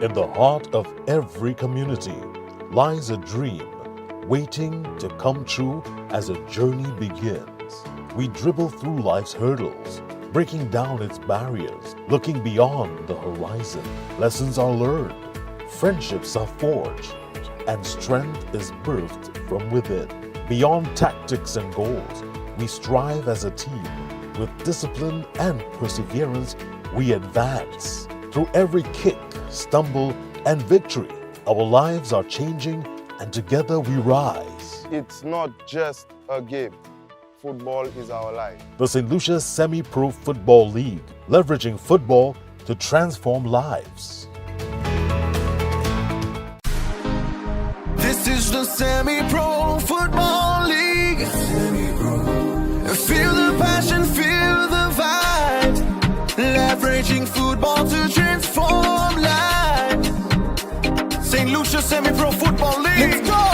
In the heart of every community lies a dream waiting to come true as a journey begins. We dribble through life's hurdles, breaking down its barriers, looking beyond the horizon. Lessons are learned, friendships are forged, and strength is birthed from within. Beyond tactics and goals, we strive as a team. With discipline and perseverance, we advance. Through every kick, stumble, and victory, our lives are changing, and together we rise. It's not just a game. Football is our life. The St. Lucia Semi-Pro Football League, leveraging football to transform lives. This is the Semi-Pro Football League. Feel the passion, feel the vibe. Leveraging football to transform lives. St. Lucia Semi-Pro Football League. Let's go!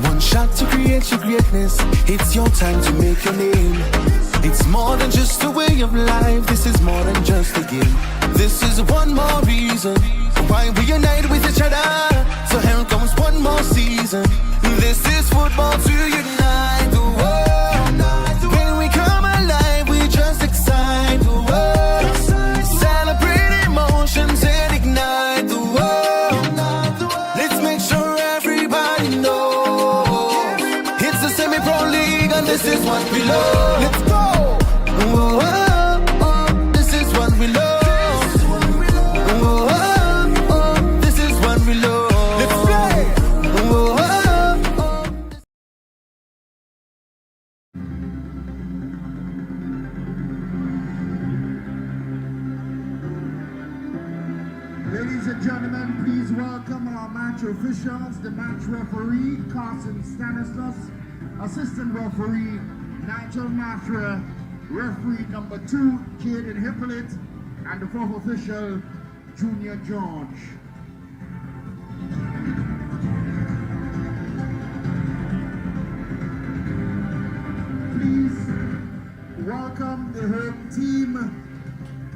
One shot to create your greatness. It's your time to make your name. It's more than just a way of life. This is more than just a game. This is one more reason why we unite with each other. So here comes one more season. This is football to unite the world. When we come alive, we just excite the world. Celebrate emotions and ignite the world. Let's make sure everybody knows it's the Semi-Pro League and this is what we love. Let's go! Oh, oh, oh, this is what we love. Oh, oh, oh, this is what we love. Let's play! Oh, oh, oh. Ladies and gentlemen, please welcome our match officials, the match referee, Carson Stanislas, assistant referee, Nigel Matra, referee number 2, Jaden Hippolyte, and the fourth official, Junior George. Please welcome the home team,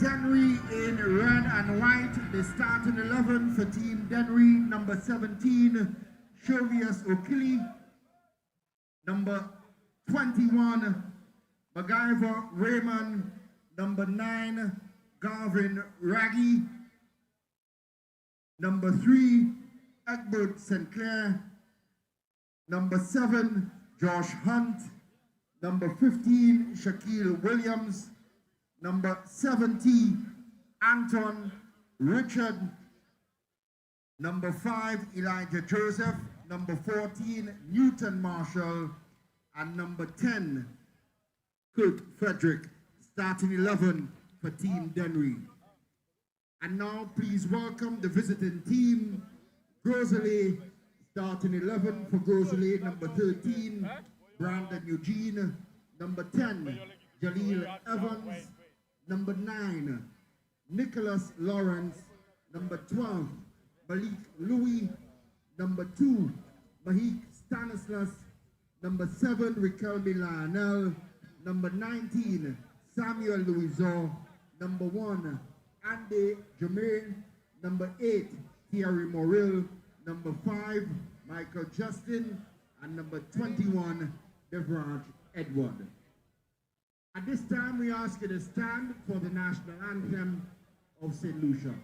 Dennery in red and white. The starting 11 for Team Dennery, number 17, Shovius Okili, number 21, MacGyver Raymond, number 9, Garvin Raggy, number 3, Egbert Sinclair, number 7, Josh Hunt, number 15, Shaquille Williams, number 70, Anton Richard, number 5, Elijah Joseph, number 14, Newton Marshall, and number 10, Kurt Frederick, starting 11 for Team Dennery. And now please welcome the visiting team, Gros, starting 11 for Gros, number 13, Brandon Eugene, number 10, Jaleel Evans, number 9, Nicholas Lawrence, number 12, Malik Louis, number 2, Mahik Stanislas, number 7, Riquelme Lionel, number 19, Samuel Louiseau, number 1, Andy Jermaine, number 8, Thierry Morrill, number 5, Michael Justin, and number 21, Devraj Edward. At this time, we ask you to stand for the national anthem of St. Lucia.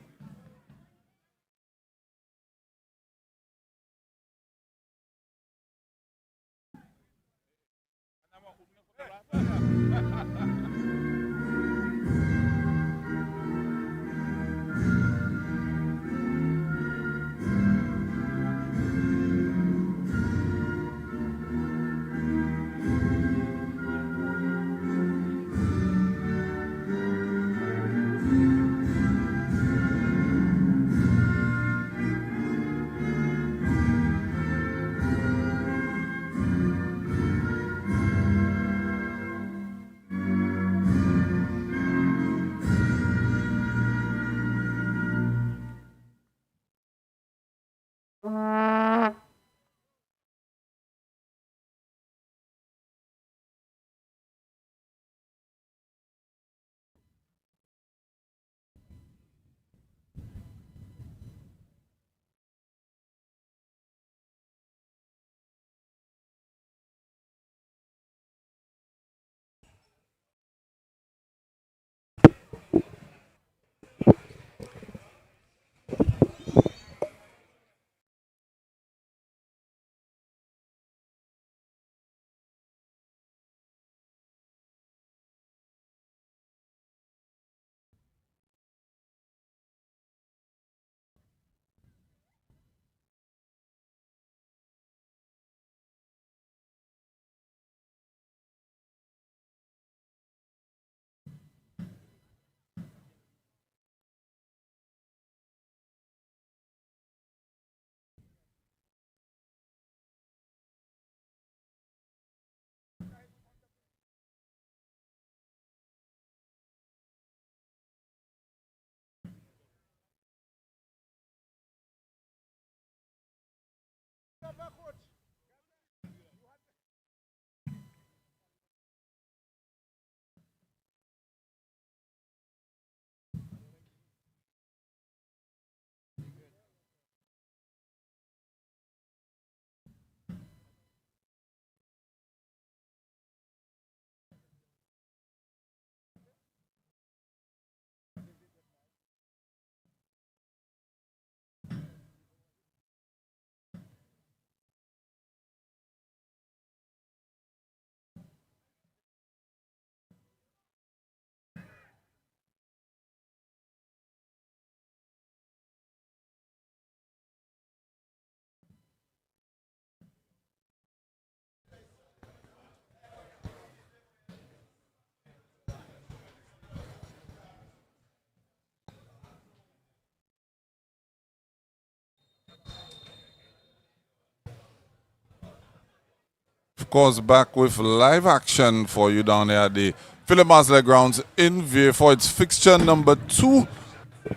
of course, back with live action for you down there at the Philip Marsler Grounds in Veer for its fixture number 2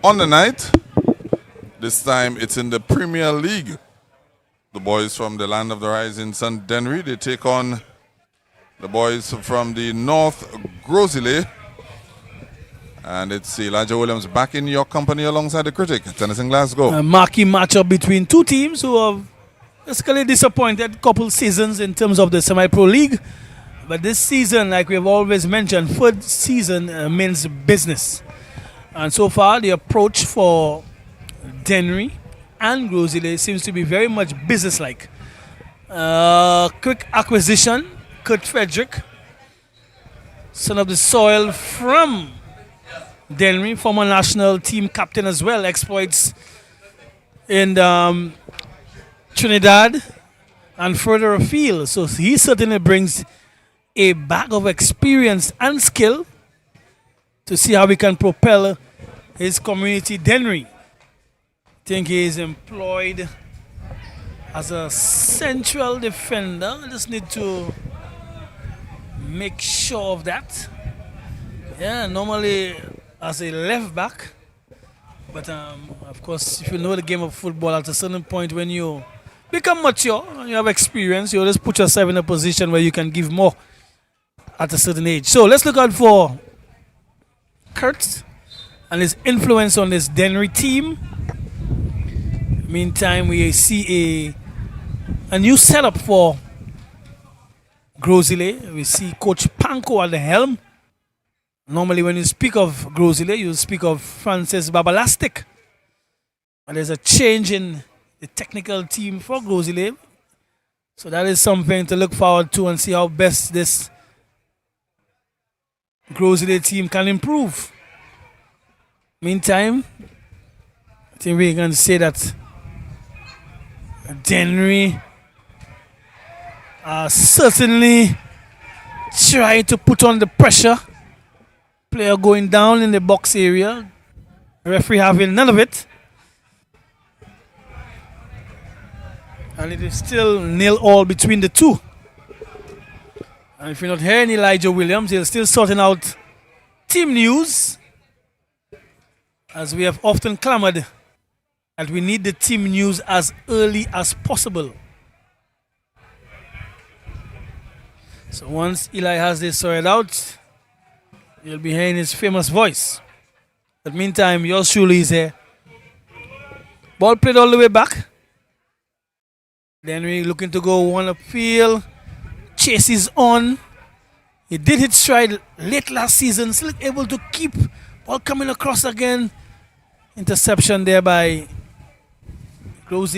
on the night. This time it's in the Premier League. The boys from the land of the rising sun, Dennery, they take on the boys from the north, Gros. And it's Elijah Williams back in your company alongside the critic, Tennyson Glasgow. A marquee matchup between two teams who have basically disappointed couple seasons in terms of the semi-pro league. But this season, like we've always mentioned, third season means business. And so far, the approach for Dennery and Gros seems to be very much business-like. Quick acquisition, Kurt Frederick, son of the soil from Dennery, former national team captain as well, exploits in Trinidad and further afield. So he certainly brings a bag of experience and skill to see how we can propel his community, Dennery. I think he is employed as a central defender. I just need to make sure of that. Yeah, normally as a left back. But of course, if you know the game of football, at a certain point when you become mature and you have experience, you just put yourself in a position where you can give more at a certain age. So let's look out for Kurt and his influence on this Dennery team. Meantime, we see a new setup for Gros. We see Coach Panko at the helm. Normally, when you speak of Gros, you speak of Francis Babalastic. And there's a change in the technical team for Gros. So that is something to look forward to and see how best this Gros team can improve. Meantime, I think we can say that Dennery certainly try to put on the pressure. Player going down in the box area. Referee having none of it. And it is still 0-0 between the two. And if you're not hearing Elijah Williams, he's still sorting out team news. As we have often clamored that we need the team news as early as possible. So once Eli has this sorted out, you'll be hearing his famous voice. But meantime, yours truly is here. Ball played all the way back. Dennery looking to go one upfield. Chase is on. He did hit stride late last season. Still able to keep ball coming across again. Interception there by Gros.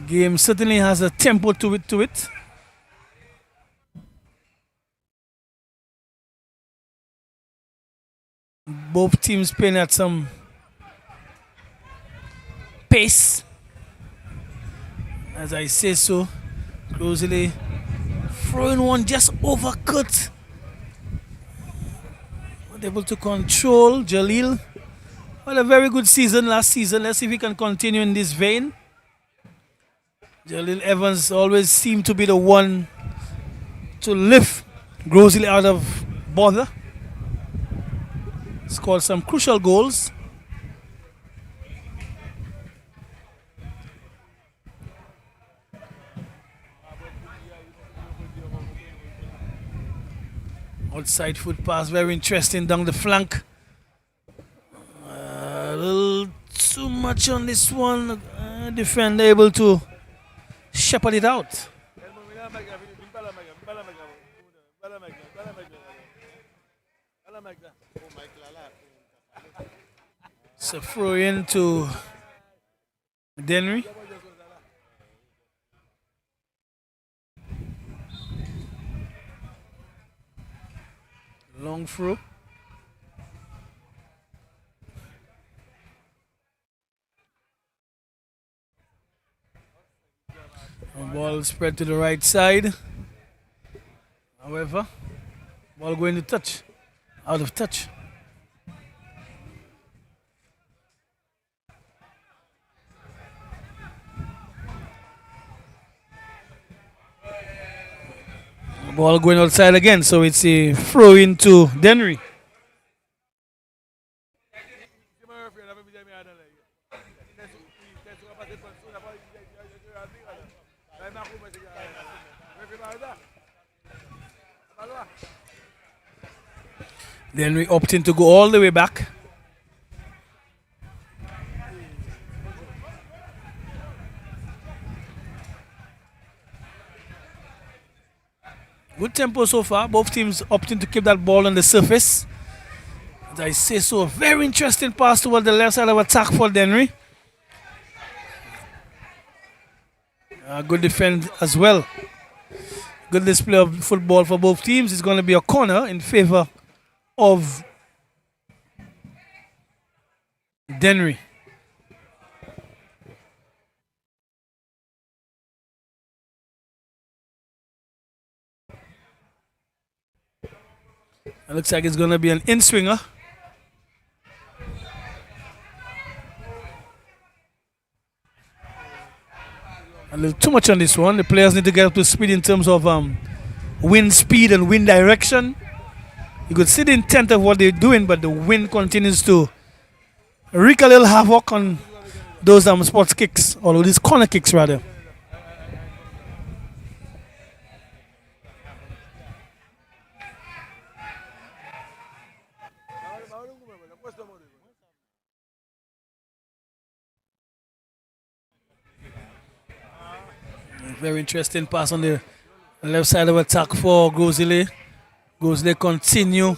Game certainly has a tempo to it. Both teams playing at some pace. As I say so, Gros throwing one just overcut. Not able to control Jalil. Well, a very good season last season. Let's see if he can continue in this vein. Jalil Evans always seemed to be the one to lift Gros out of bother. Scored some crucial goals. Outside foot pass, very interesting down the flank. A little too much on this one. Defender able to shepherd it out. So throw into Dennery. Long throw. Ball spread to the right side. However, ball going to touch. Out of touch. Ball going outside again, so it's a throw into Dennery. Dennery opting to go all the way back. Good tempo so far. Both teams opting to keep that ball on the surface. As I say so, very interesting pass toward the left side of attack for Dennery. Good defense as well. Good display of football for both teams. It's going to be a corner in favor of Dennery. It looks like it's going to be an in-swinger. A little too much on this one. The players need to get up to speed in terms of wind speed and wind direction. You could see the intent of what they're doing, but the wind continues to wreak a little havoc on those sports kicks, or these corner kicks rather. Very interesting pass on the left side of attack for Gros. Gros continue,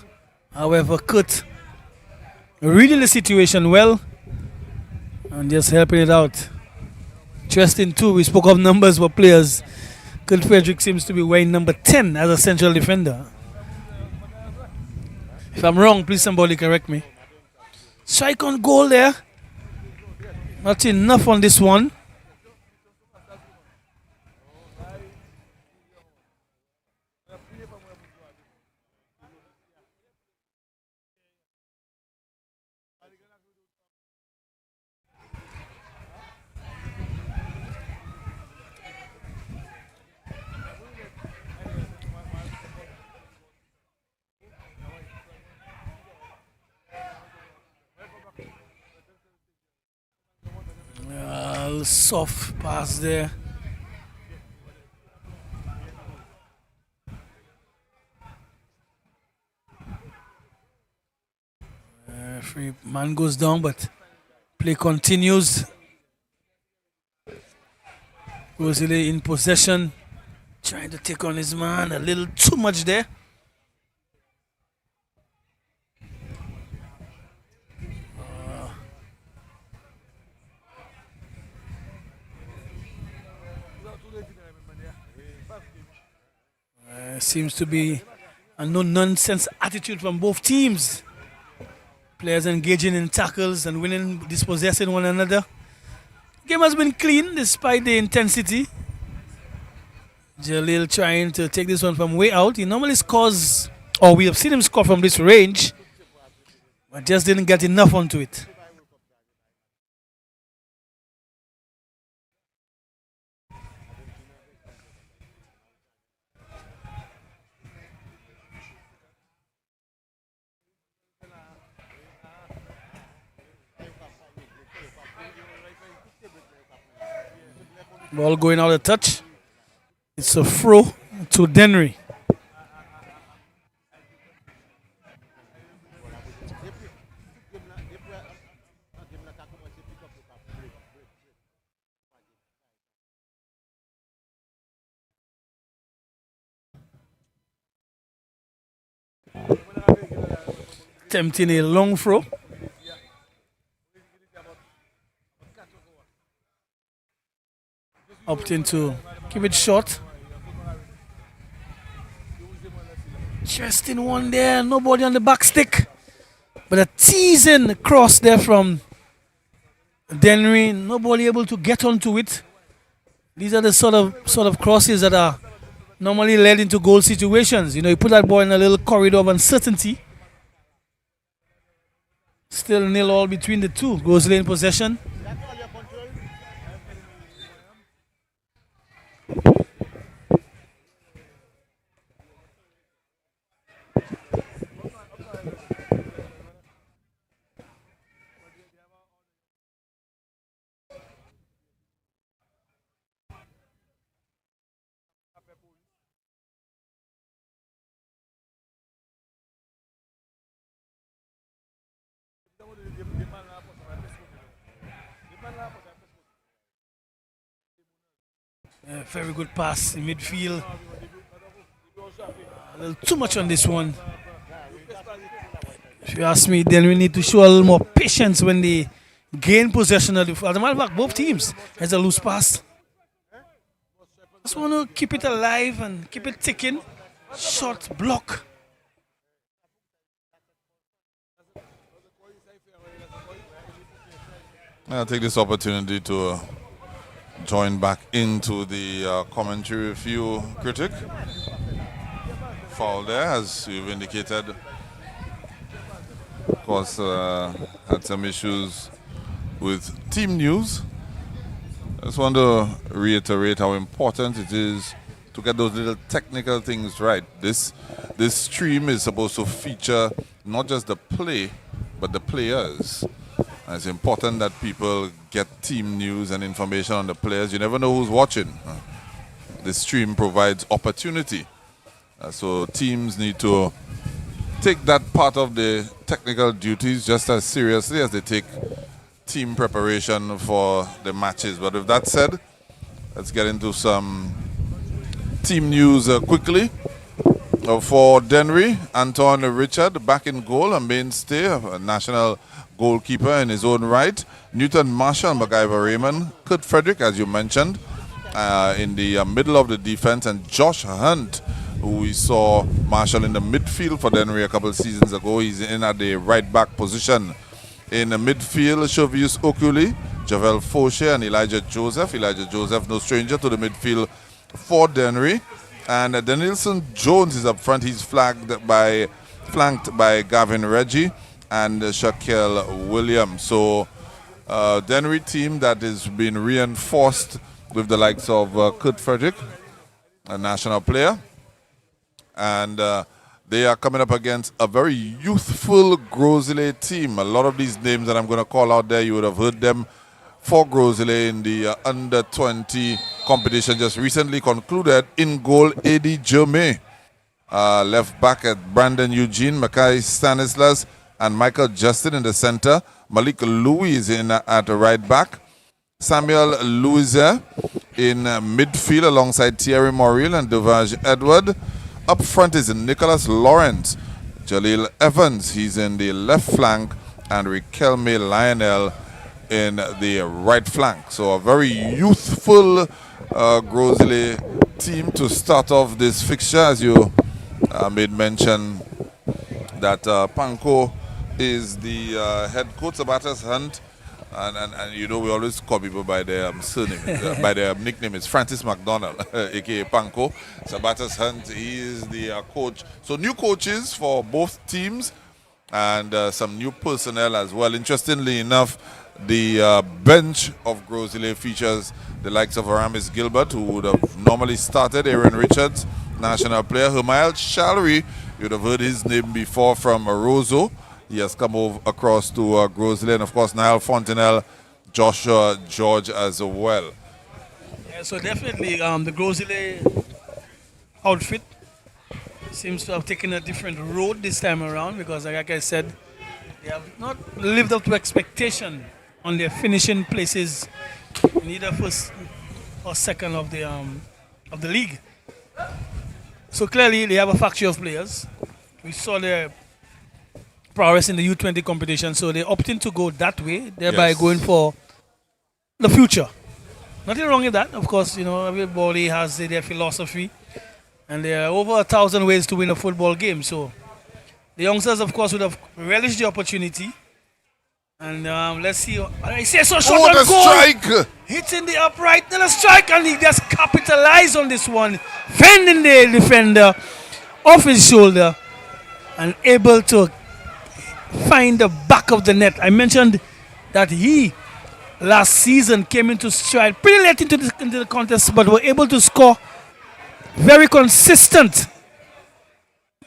however, Kurt reading the situation well and just helping it out. Interesting too, we spoke of numbers for players. Kurt Frederick seems to be wearing number 10 as a central defender. If I'm wrong, please somebody correct me. Strike on goal there. Not enough on this one. Soft pass there. Free man goes down, but play continues. Rosile in possession, trying to take on his man. A little too much there. Seems to be a no-nonsense attitude from both teams. Players engaging in tackles and winning, dispossessing one another. Game has been clean despite the intensity. Jalil trying to take this one from way out. He normally scores, or we have seen him score from this range, but just didn't get enough onto it. Ball going out of touch. It's a throw to Dennery. Attempting a long throw. Opting to keep it short. Interesting one there. Nobody on the back stick. But a teasing cross there from Dennery. Nobody able to get onto it. These are the sort of crosses that are normally led into goal situations. You know, you put that ball in a little corridor of uncertainty. Still 0-0 between the two. Gros in possession. Very good pass in midfield. A little too much on this one. If you ask me, then we need to show a little more patience when they gain possession of the. As a matter of fact, both teams has a loose pass. Just want to keep it alive and keep it ticking. Short block. I'll take this opportunity to join back into the commentary with you, critic. Foul there, as you've indicated. Of course, had some issues with team news. I just want to reiterate how important it is to get those little technical things right. This stream is supposed to feature not just the play, but the players. And it's important that people get team news and information on the players. You never know who's watching. This stream provides opportunity. So teams need to take that part of the technical duties just as seriously as they take team preparation for the matches. But with that said, let's get into some team news quickly. For Dennery, Anton Richard back in goal, a mainstay, a national goalkeeper in his own right. Newton Marshall, MacGyver Raymond, Kurt Frederick, as you mentioned, in the middle of the defense, and Josh Hunt, who we saw Marshall in the midfield for Dennery a couple of seasons ago. He's in at the right back position. In the midfield, Shovius Okuli, Javel Fauché, and Elijah Joseph. Elijah Joseph, no stranger to the midfield for Dennery. And Denilson Jones is up front. He's flanked by Gavin Reggie and Shaquille Williams. So Dennery team that has been reinforced with the likes of Kurt Frederick, a national player. And they are coming up against a very youthful Gros team. A lot of these names that I'm going to call out there, you would have heard them for Gros in the under-20 competition just recently concluded. In goal, Eddie Germain. Left back at Brandon Eugene, Mackay Stanislas, and Michael Justin in the center. Malik Louis is in at right back. Samuel Louisa in midfield alongside Thierry Moril and Devage Edward. Up front is Nicholas Lawrence. Jalil Evans, he's in the left flank, and Riquelme Lionel in the right flank. So a very youthful Gros team to start off this fixture. As you made mention that Panko is the head coach. Sabatas Hunt, and you know we always call people by their surname, by their nickname. It's Francis McDonald, aka Panko. Sabatas Hunt, he is the coach. So new coaches for both teams, and some new personnel as well. Interestingly enough, the bench of Gros features the likes of Aramis Gilbert, who would have normally started, Aaron Richards, national player, Humail Shalry, you would have heard his name before from Roseau. He has come over across to Gros, and of course Niall Fontenelle, Joshua George as well. Yeah, so definitely the Gros outfit seems to have taken a different road this time around, because like I said, they have not lived up to expectation on their finishing places in either first or second of the league. So clearly they have a factory of players. We saw their prowess in the U20 competition, so they're opting to go that way, thereby going for the future. Nothing wrong with that. Of course, you know, everybody has their philosophy, and there are over 1,000 ways to win a football game. So the youngsters, of course, would have relished the opportunity. And let's see. I say so short on goal. Strike! Hitting the upright, then a strike, and he just capitalized on this one, fending the defender off his shoulder and able to find the back of the net. I mentioned that he last season came into stride pretty late into the contest, but were able to score very consistent.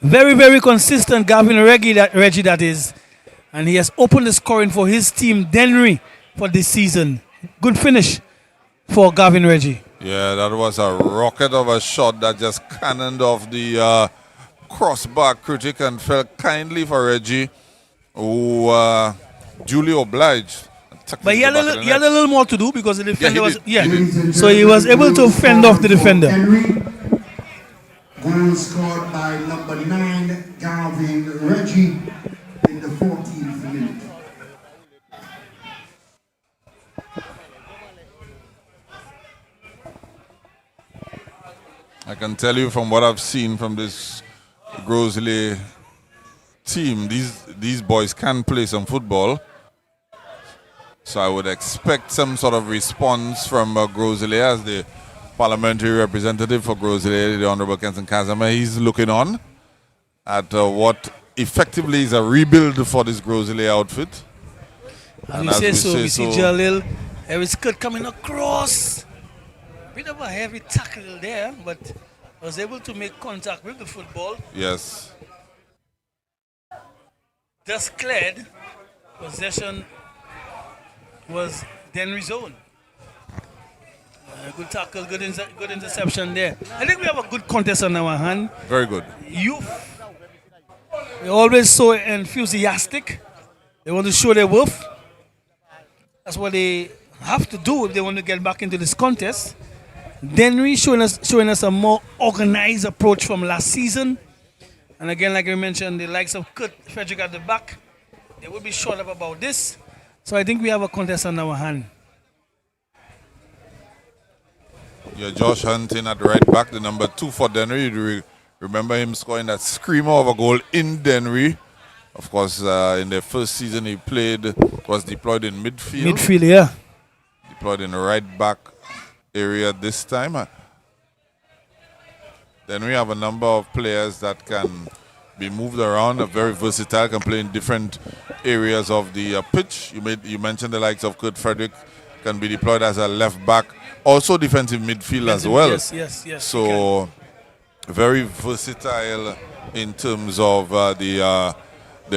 Very, very consistent. Gavin Reggie, that is. And he has opened the scoring for his team, Dennery, for this season. Good finish for Gavin Reggie. Yeah, that was a rocket of a shot that just cannoned off the crossbar, critic, and fell kindly for Reggie, who duly obliged. But he had a little more to do because the defender was did. So he was able to fend off the defender. Dennery. Goal scored by number 9, Galvin Reggie, in the 14th minute. I can tell you from what I've seen from this Grosley team, these boys can play some football. So I would expect some sort of response from Grosley as the parliamentary representative for Grosley, the Honorable Kenson Kazama. He's looking on at what effectively is a rebuild for this Grosley outfit. As we see Jalil, Harris Scott coming across. Bit of a heavy tackle there, but was able to make contact with the football. Yes. Just cleared. Possession was Dennery's own. Good tackle, good interception there. I think we have a good contest on our hand. Very good. Youth, they're always so enthusiastic. They want to show their worth. That's what they have to do if they want to get back into this contest. Dennery showing us a more organized approach from last season. And again, like I mentioned, the likes of Kurt Frederick at the back, they will be short up about this. So I think we have a contest on our hand. Yeah, Josh Hunting at right back, the number 2 for Dennery. You remember him scoring that screamer of a goal in Dennery. Of course, in the first season he played, was deployed in midfield. Midfield, yeah. Deployed in the right back area this time. Then we have a number of players that can be moved around, are very versatile, can play in different areas of the pitch. You mentioned the likes of Kurt Frederick, can be deployed as a left back, also defensive midfield as well. Yes. So very versatile in terms of the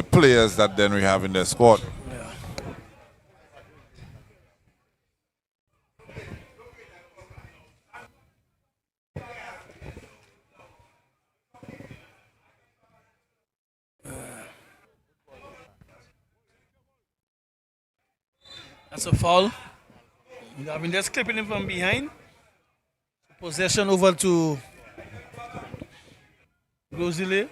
players that then we have in their squad. That's a foul. I've been just clipping him from behind. Possession over to Grosley.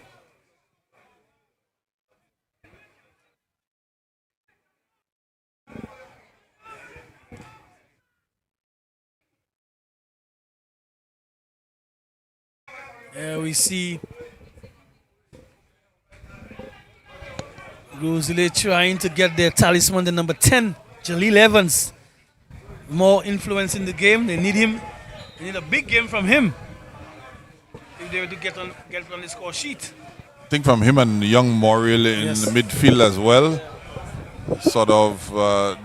We see Grosley trying to get their talisman, the number 10, Jalil Evans. More influence in the game. They need him. They need a big game from him if they were to get on the score sheet. I think from him and young Moriel in the midfield as well. Sort of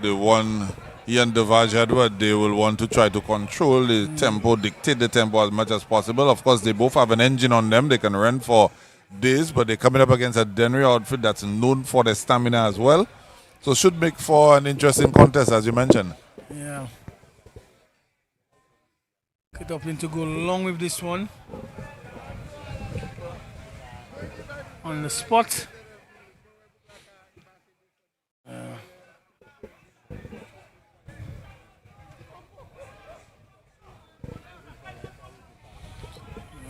the one, he and Devaj Edward, they will want to try to control the tempo, dictate the tempo as much as possible. Of course, they both have an engine on them. They can run for days, but they're coming up against a Dennery outfit that's known for their stamina as well. So should make for an interesting contest, as you mentioned. Yeah. Kit Upling to go along with this one. On the spot.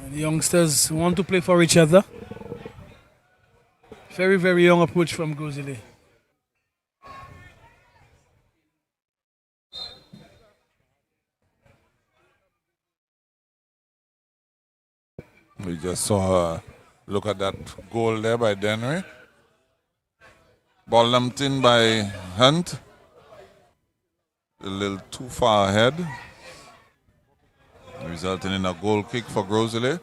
The youngsters want to play for each other. Very, very young approach from Grosley. We just saw look at that goal there by Dennery. Ball lumped in by Hunt. A little too far ahead. Resulting in a goal kick for Grosley.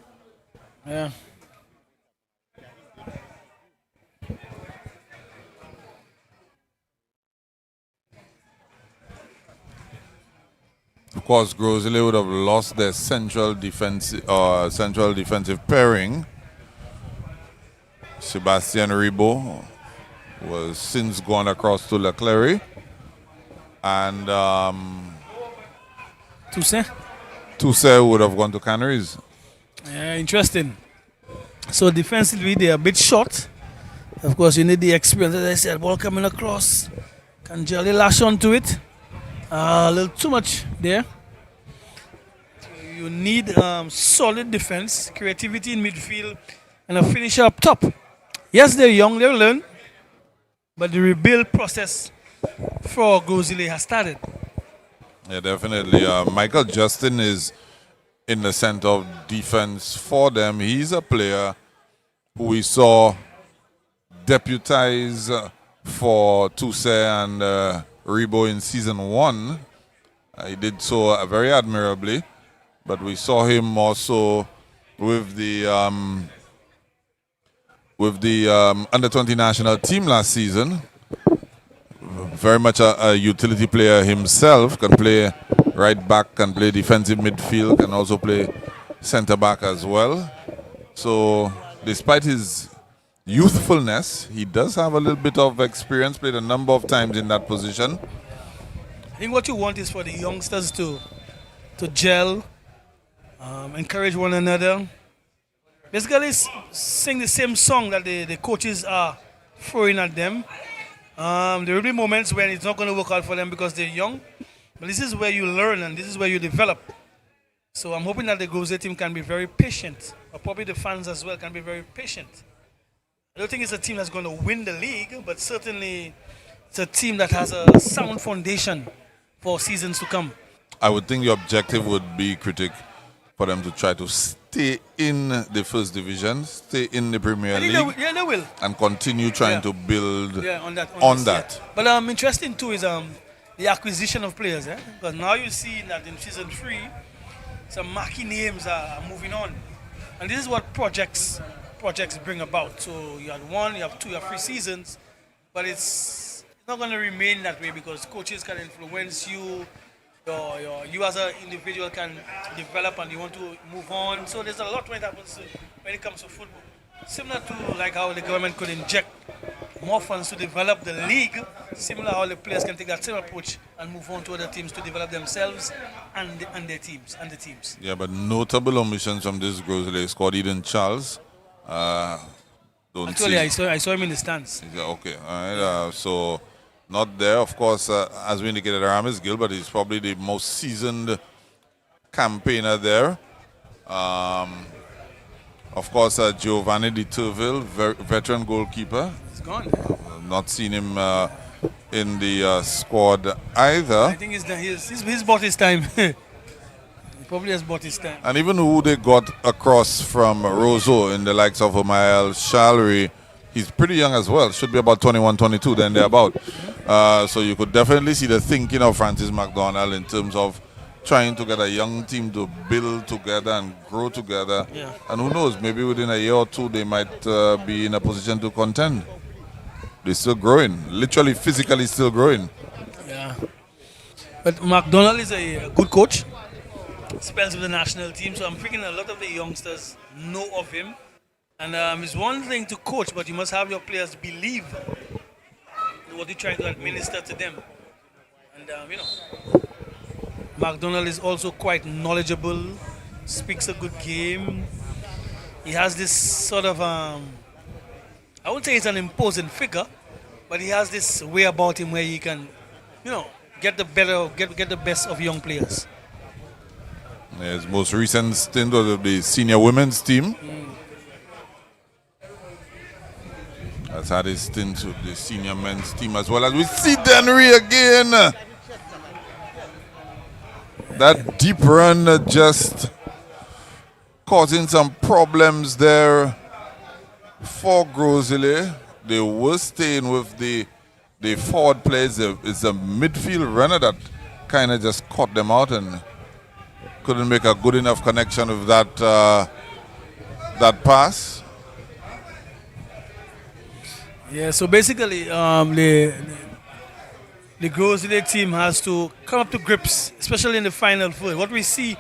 Yeah. Of course, Grosley would have lost their central defensive pairing. Sebastian Ribot was since gone across to Leclerc. And Toussaint would have gone to Canaries. Yeah, interesting. So defensively, they are a bit short. Of course, you need the experience. As I said, ball coming across. Can Jelly lash onto it? A little too much there. You need solid defense, creativity in midfield, and a finisher up top. Yes, they're young, they'll learn, but the rebuild process for Gros has started. Yeah, definitely. Michael Justin is in the center of defense for them. He's a player who we saw deputize for Tuse and Rebo in season 1. He did so very admirably, but we saw him also with the under-20 national team last season. Very much a utility player himself, can play right back, can play defensive midfield, can also play center back as well. So despite his youthfulness, he does have a little bit of experience, played a number of times in that position. I think what you want is for the youngsters to gel, encourage one another. Basically, sing the same song that the coaches are throwing at them. There will be moments when it's not going to work out for them because they're young, but this is where you learn and this is where you develop. So I'm hoping that the Gros team can be very patient, or probably the fans as well can be very patient. I don't think it's a team that's going to win the league, but certainly it's a team that has a sound foundation for seasons to come. I would think the objective would be, Critic, for them to try to stay in the first division, stay in the Premier League. They will. And continue trying to build on that. that. But interesting too is the acquisition of players. Because now you see that in season 3, some marquee names are moving on. And this is what projects bring about. So you have 1, you have 2, you have 3 seasons, but it's not going to remain that way because coaches can influence you. You as an individual can develop and you want to move on. So there's a lot when it comes to football. Similar to like how the government could inject more funds to develop the league, similar how the players can take that same approach and move on to other teams to develop themselves and their teams and the teams. Yeah, but notable omissions from this Gros squad. Eden Charles. Actually, I saw him in the stands. Okay, all right. So not there, of course, as we indicated, Aramis Gilbert is probably the most seasoned campaigner there. Of course, Giovanni Di Turville, veteran goalkeeper. He's gone. Not seen him in the squad either. I think he's bought his time. He probably has bought his time. And even who they got across from Roseau in the likes of Omael Shalry, he's pretty young as well. Should be about 21, 22, then they're about. So you could definitely see the thinking of Francis McDonald in terms of trying to get a young team to build together and grow together. Yeah. And who knows, maybe within a year or two they might be in a position to contend. They're still growing, literally physically still growing. Yeah. But McDonald is a good coach. Spends with the national team, so I'm thinking a lot of the youngsters know of him. And it's one thing to coach, but you must have your players believe in what you're trying to administer to them. And McDonald is also quite knowledgeable, speaks a good game. He has this sort of, I wouldn't say he's an imposing figure, but he has this way about him where he can, get the best of young players. His most recent stint was of the senior women's team. Has had his stint with the senior men's team as well. As we see Dennery again. That deep run just causing some problems there for Gros. They were staying with the forward players. It's a midfield runner that kind of just caught them out and couldn't make a good enough connection with that pass. Yeah, so basically, the Gros team has to come up to grips, especially in the final third. What we see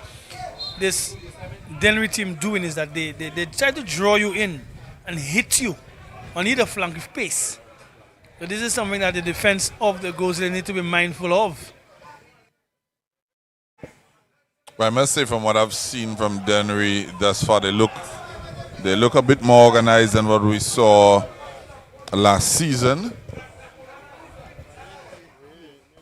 this Dennery team doing is that they try to draw you in and hit you on either flank with pace. So this is something that the defense of the Gros need to be mindful of. But I must say, from what I've seen from Dennery thus far, they look a bit more organized than what we saw last season.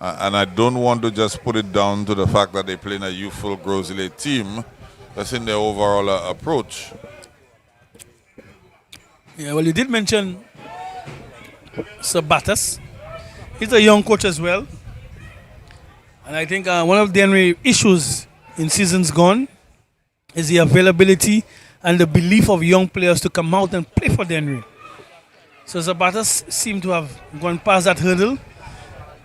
And I don't want to just put it down to the fact that they play in a youthful Gros Islet team. That's in their overall approach. Yeah, well, you did mention Sabatas. He's a young coach as well. And I think one of the Dennery issues in seasons gone is the availability and the belief of young players to come out and play for Dennery. So Sabatas seemed to have gone past that hurdle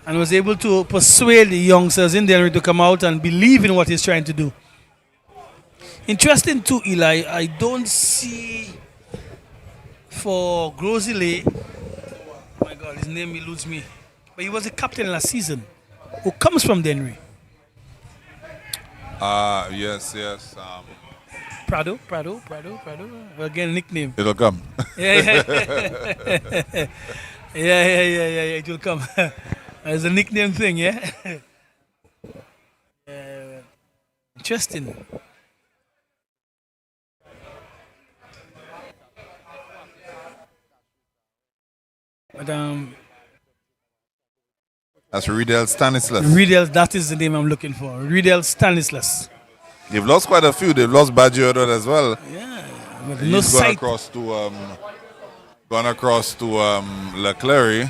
and was able to persuade the youngsters in Dennery to come out and believe in what he's trying to do. Interesting too, Eli, I don't see for Gros Islet, oh my God, his name eludes me, but he was a captain last season who comes from Dennery. Yes. Prado. Again, nickname. It'll come. Yeah. It will come. It's a nickname thing, yeah? Interesting. But That's Riedel Stanislas. Riedel, that is the name I'm looking for. Riedel Stanislas. They've lost quite a few. They've lost Badger as well. Yeah. But He's no gone sight. across to Leclerc.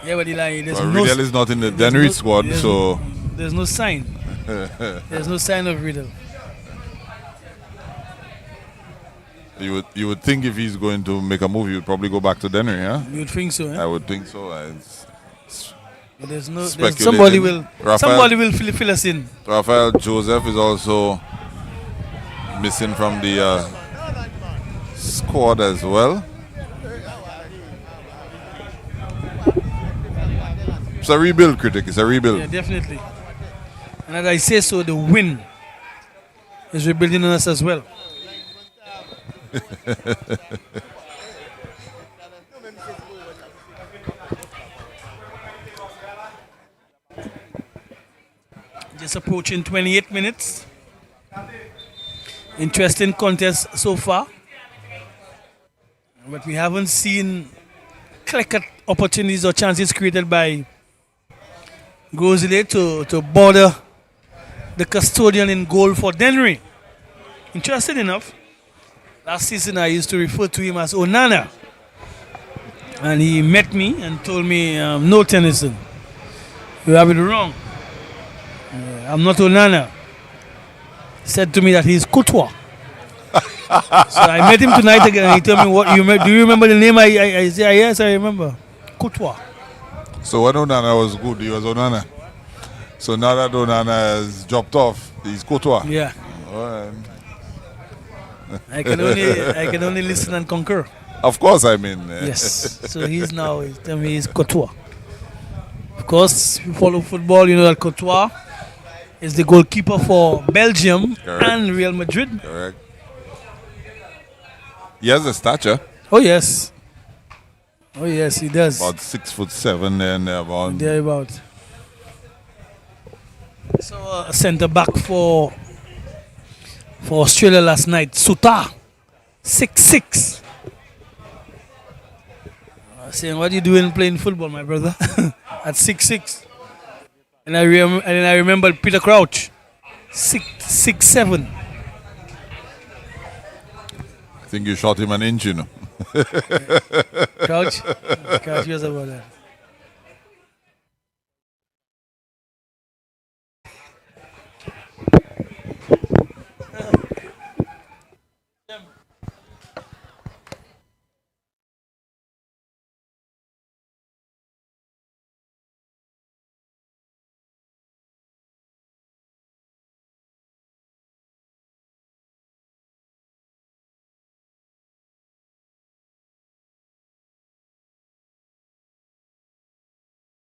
Yeah, but Eli, there's But no Riedel is not in the Dennery squad, so there's no sign. There's no sign of Riedel. you would think if he's going to make a move, he would probably go back to Dennery, huh? You'd think so, I eh? would think so. But there's speculating. somebody will fill us in. Rafael Joseph is also missing from the squad as well. It's a rebuild, critic. It's a rebuild. Yeah, definitely. And as I say so, the win is rebuilding on us as well. Just approaching 28 minutes. Interesting contest so far. But we haven't seen clear-cut opportunities or chances created by Gros Islet to border the custodian in goal for Dennery. Interesting enough, last season I used to refer to him as Onana. And he met me and told me, no, Tennyson, you have it wrong. I'm not Onana. He said to me that he's Courtois. So I met him tonight again and he told me, do you remember the name? I said, yes, I remember. Courtois. So when Onana was good, he was Onana. So now that Onana has dropped off, he's Courtois. Yeah. All right. I can only listen and concur. Of course, I mean. Yes. So he's telling me he's Courtois. Of course, if you follow football, you know that Courtois is the goalkeeper for Belgium and Real Madrid. Correct. He has a stature. Oh yes, he does. About 6'7" and about. Thereabout. So a centre back for Australia last night, Suta, 6'6". Saying, what are you doing playing football, my brother? At 6'6". And I remember Peter Crouch, 6'7". I think you shot him an inch, you know. Crouch was about that.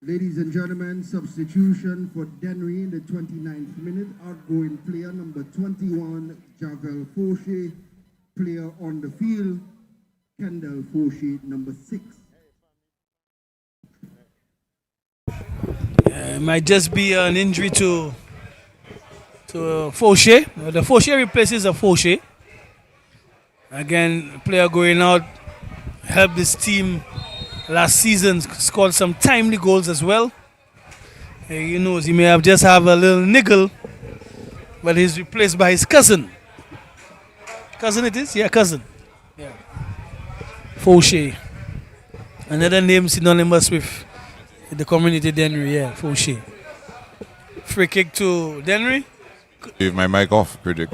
Ladies and gentlemen, substitution for Dennery in the 29th minute. Outgoing player number 21, Javel Fauché. Player on the field, Kendall Fauché, number 6. It might just be an injury to Fauché. The Fauché replaces a Fauché. Again, player going out, help this team last season scored some timely goals as well. You know, he may have just have a little niggle, but he's replaced by his cousin. Cousin it is? Yeah, cousin. Yeah. Fauché. Another name synonymous with the community Dennery, yeah, Fauché. Free kick to Dennery. Leave my mic off, critic.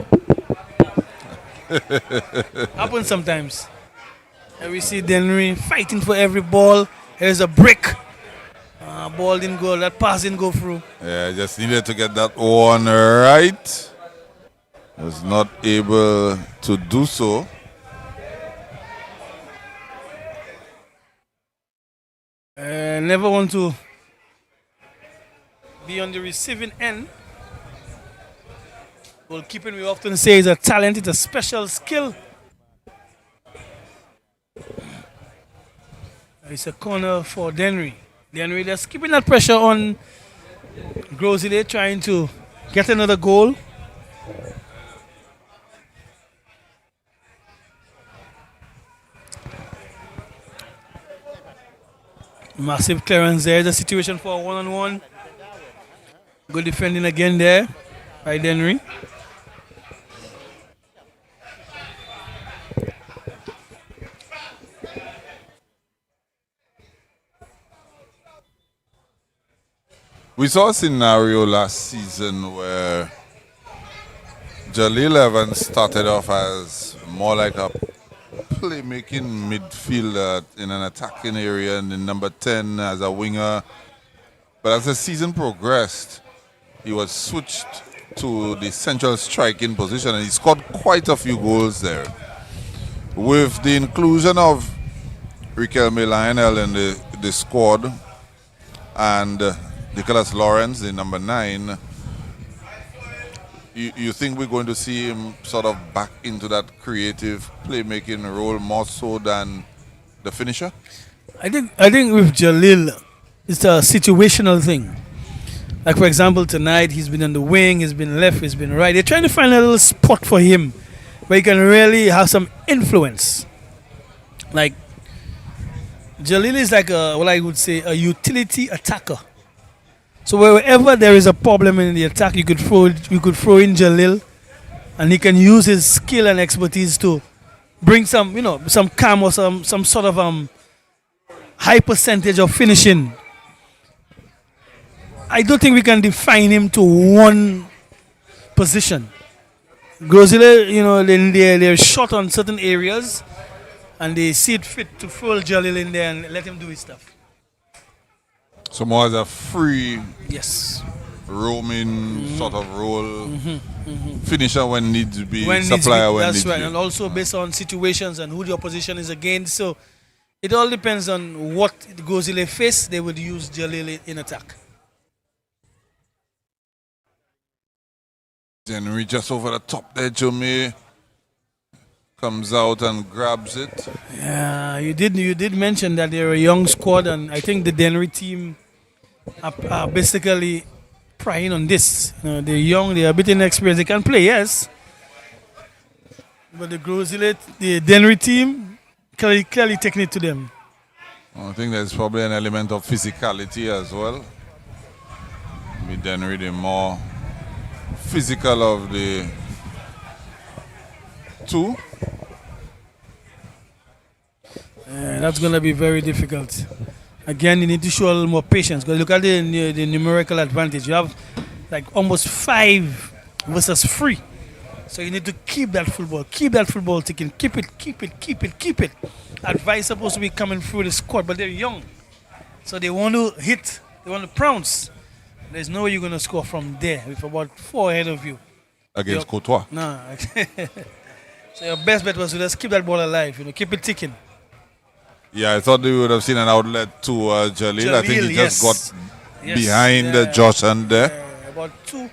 Happens sometimes. And we see Dennery fighting for every ball. Here's a brick. Ball didn't go, that pass didn't go through. Yeah, just needed to get that one right. Was not able to do so. Never want to be on the receiving end. Goalkeeping, we often say, is a talent, it's a special skill. It's a corner for Dennery. Dennery just keeping that pressure on Gros, trying to get another goal. Massive clearance there. The situation for a one-on-one. Good defending again there by Dennery. We saw a scenario last season where Jalil Evans started off as more like a playmaking midfielder in an attacking area and in number 10 as a winger. But as the season progressed, he was switched to the central striking position and he scored quite a few goals there. With the inclusion of Riquelme Lionel in the squad and Nicholas Lawrence, the number 9, you think we're going to see him sort of back into that creative playmaking role more so than the finisher? I think with Jalil, it's a situational thing. Like for example, tonight he's been on the wing, he's been left, he's been right. They're trying to find a little spot for him where he can really have some influence. Like Jalil is like what I would say a utility attacker. So wherever there is a problem in the attack, you could throw in Jalil, and he can use his skill and expertise to bring some calm or some sort of high percentage of finishing. I don't think we can define him to one position. Grosile, they're short on certain areas, and they see it fit to throw Jalil in there and let him do his stuff. So more as a free, yes, roaming sort of role, finisher when needs to be, when supplier when that's needs right, to be. and also based on situations and who the opposition is against. So it all depends on what Gozile face. They would use Jalil in attack. Dennery just over the top there, Jumie comes out and grabs it. Yeah, you did mention that they're a young squad, and I think the Dennery team are basically prying on this. They're young, they're a bit inexperienced, they can play, yes. But the Dennery team clearly taking it to them. I think there's probably an element of physicality as well. With Dennery, the more physical of the two. That's going to be very difficult. Again, you need to show a little more patience. Because look at the numerical advantage. You have like almost 5 versus 3. So you need to keep that football ticking. Keep it. Advice supposed to be coming through the squad, but they're young. So they want to hit, they want to pounce. There's no way you're going to score from there with about 4 ahead of you. Against Courtois. Nah. So your best bet was to just keep that ball alive, keep it ticking. Yeah, I thought we would have seen an outlet to Jalil. I think he just got behind Josh and there. About 2.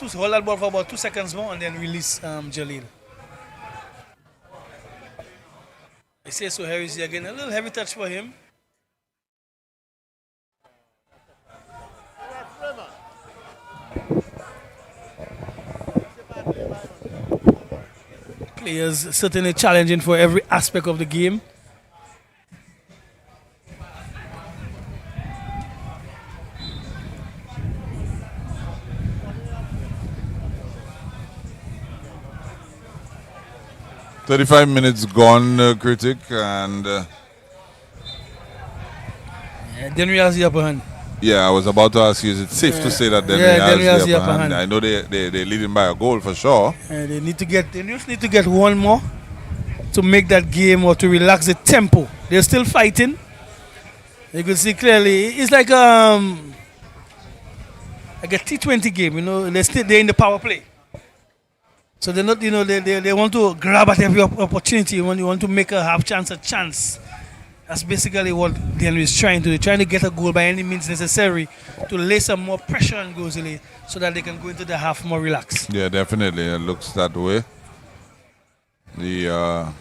So hold that ball for about 2 seconds more and then release Jalil. I say so Harris again. A little heavy touch for him. Players certainly challenging for every aspect of the game. 35 minutes gone, critic, and Dennery has the upper hand. yeah, I was about to ask you, is it safe to say that Dennery has the upper hand? I know they're leading by a goal for sure. They just need to get one more to make that game or to relax the tempo. They're still fighting. You can see clearly it's like a T20 game, you know. They're in the power play. So they're not, you know, they want to grab at every opportunity. You want to make a half chance a chance. That's basically what Dennery is trying to do. Trying to get a goal by any means necessary to lay some more pressure on Grosley so that they can go into the half more relaxed. Yeah, definitely. It looks that way. The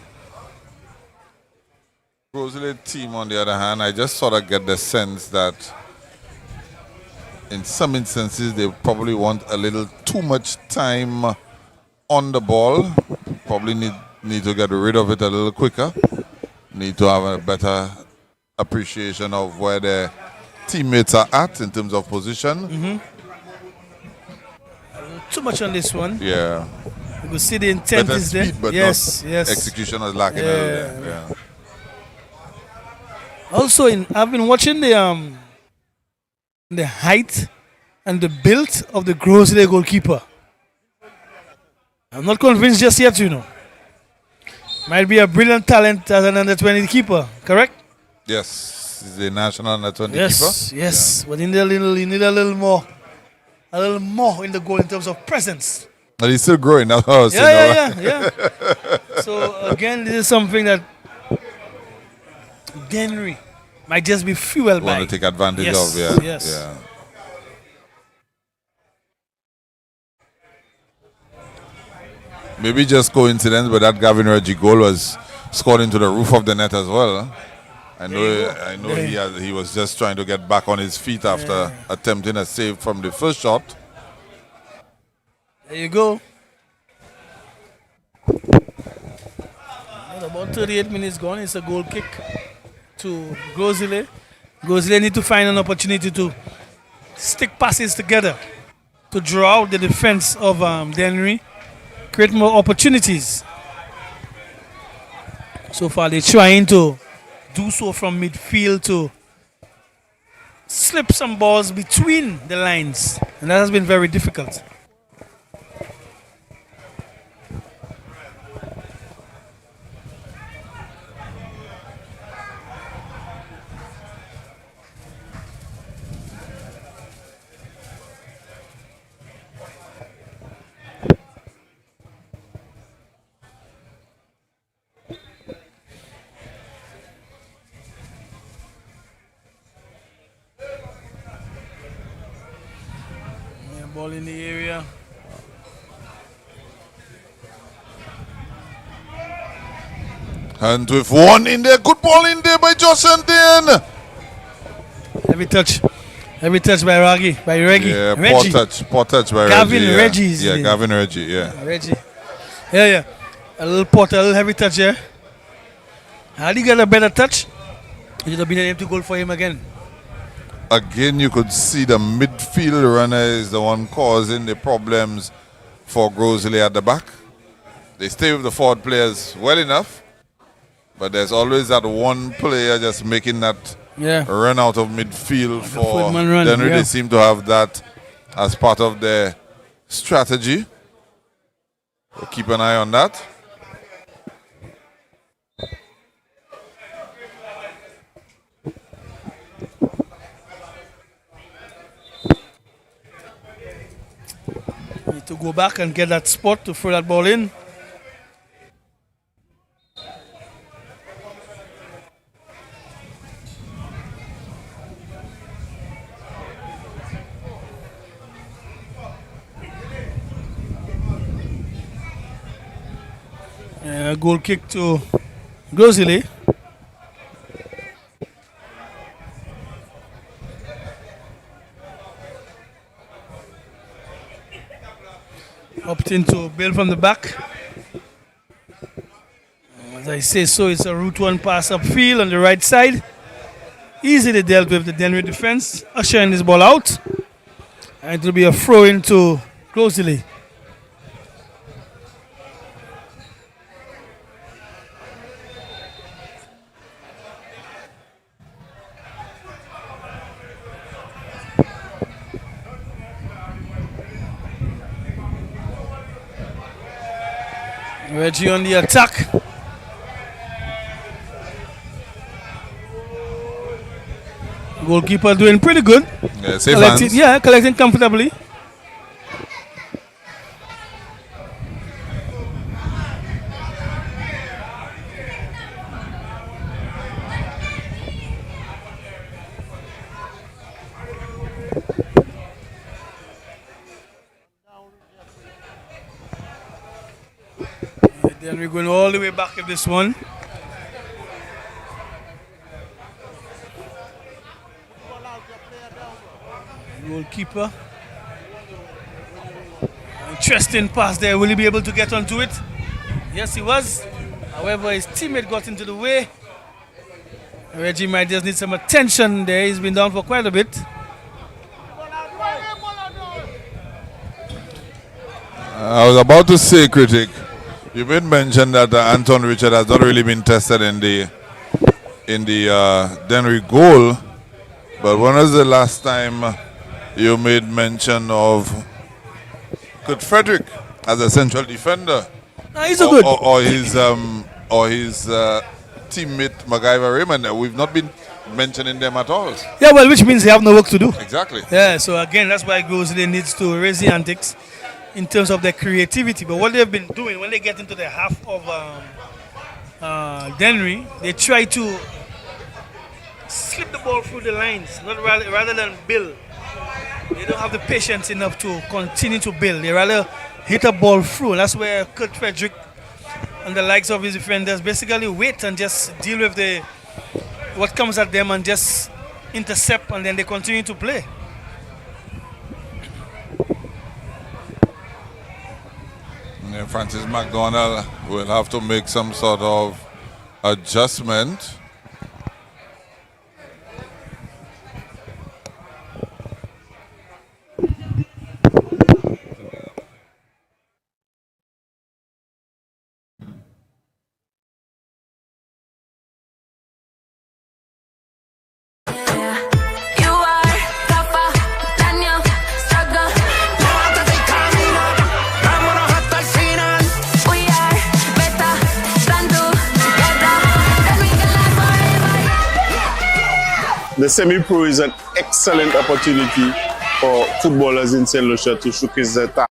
Grosley team, on the other hand, I just sort of get the sense that in some instances they probably want a little too much time on the ball. Probably need to get rid of it a little quicker. Need to have a better appreciation of where their teammates are at in terms of position. Too much on this one. Yeah. You can see the intent Better is there. speed, but Yes. execution is lacking a little bit. Yeah. Also, I've been watching the height and the build of the Grosley goalkeeper. I'm not convinced just yet, you know. Might be a brilliant talent as an under-20 keeper, correct? Yes, he's the national under-20 keeper. Yes. Yeah. But you need a little more in the goal in terms of presence. And he's still growing. That's what I was saying. Yeah. So again, this is something that Dennery might just be fueled by. Want to take advantage of, yeah. Yes. Yeah. Maybe just coincidence, but that Gavin Reggie goal was scored into the roof of the net as well. I know he was just trying to get back on his feet after attempting a save from the first shot. There you go. About 38 minutes gone. It's a goal kick to Grosley. Grosley need to find an opportunity to stick passes together to draw out the defense of Dennery, create more opportunities. So far, they're trying to do so from midfield to slip some balls between the lines, and that has been very difficult. Ball in the area. And with one in there, good ball in there by Josh Antin. Heavy touch by Reggie. Yeah, poor touch by Gavin Reggie. Reggie's Yeah, the- Gavin Reggie, yeah. Reggie. Yeah. A little heavy touch here. Had he got a better touch, it would have been an empty goal for him again. Again, you could see the midfield runner is the one causing the problems for Grosley at the back. They stay with the forward players well enough, but there's always that one player just making that run out of midfield for Dennery. They seem to have that as part of their strategy. We'll keep an eye on that. Need to go back and get that spot to throw that ball in. Goal kick to Grosley. Opting to build from the back. As I say so, it's a route one pass upfield on the right side. Easily dealt with the Dennery defense. Ushering this ball out. And it will be a throw into Grosley. Reggie on the attack. Goalkeeper doing pretty good. Yeah, safe hands. Collecting comfortably. Then we're going all the way back with this one. Goalkeeper. Interesting pass there. Will he be able to get onto it? Yes, he was. However, his teammate got into the way. Reggie might just need some attention there. He's been down for quite a bit. I was about to say, critic, you made mention that Anton Richard has not really been tested in the Dennery goal. But when was the last time you made mention of Kurt Frederick as a central defender? He's a good. Or his teammate MacGyver Raymond. We've not been mentioning them at all. Yeah, well, which means they have no work to do. Exactly. Yeah, so again, that's why Gros needs to raise the antics in terms of their creativity. But what they've been doing when they get into the half of Dennery, they try to slip the ball through the lines, rather than build. They don't have the patience enough to continue to build. They rather hit a ball through. And that's where Kurt Frederick and the likes of his defenders basically wait and just deal with what comes at them and just intercept, and then they continue to play. Yeah, Francis McDonald will have to make some sort of adjustment. The semi-pro is an excellent opportunity for footballers in St. Lucia to showcase their talent.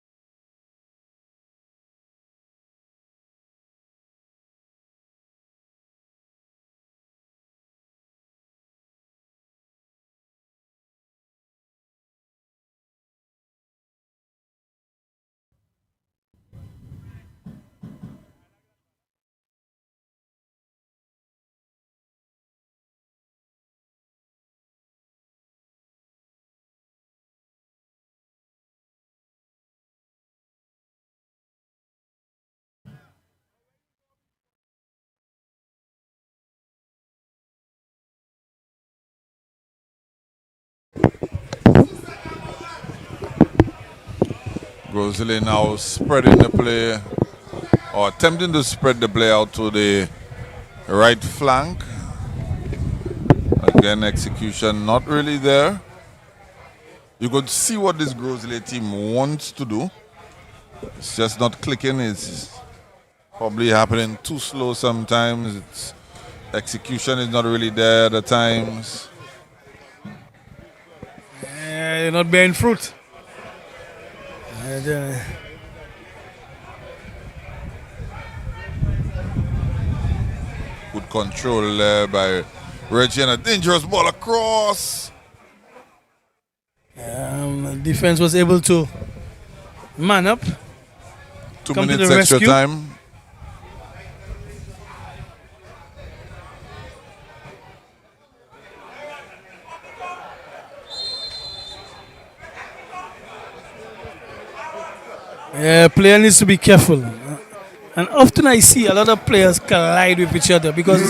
Rosalie now spreading the play, or attempting to spread the play out to the right flank. Again, execution not really there. You could see what this Rosalie team wants to do. It's just not clicking. It's probably happening too slow sometimes. Execution is not really there at times. They're not bearing fruit. Good control there by Reggie, and a dangerous ball across. Defense was able to man up. 2 Come to minutes the extra rescue. time. Yeah, player needs to be careful. And often I see a lot of players collide with each other because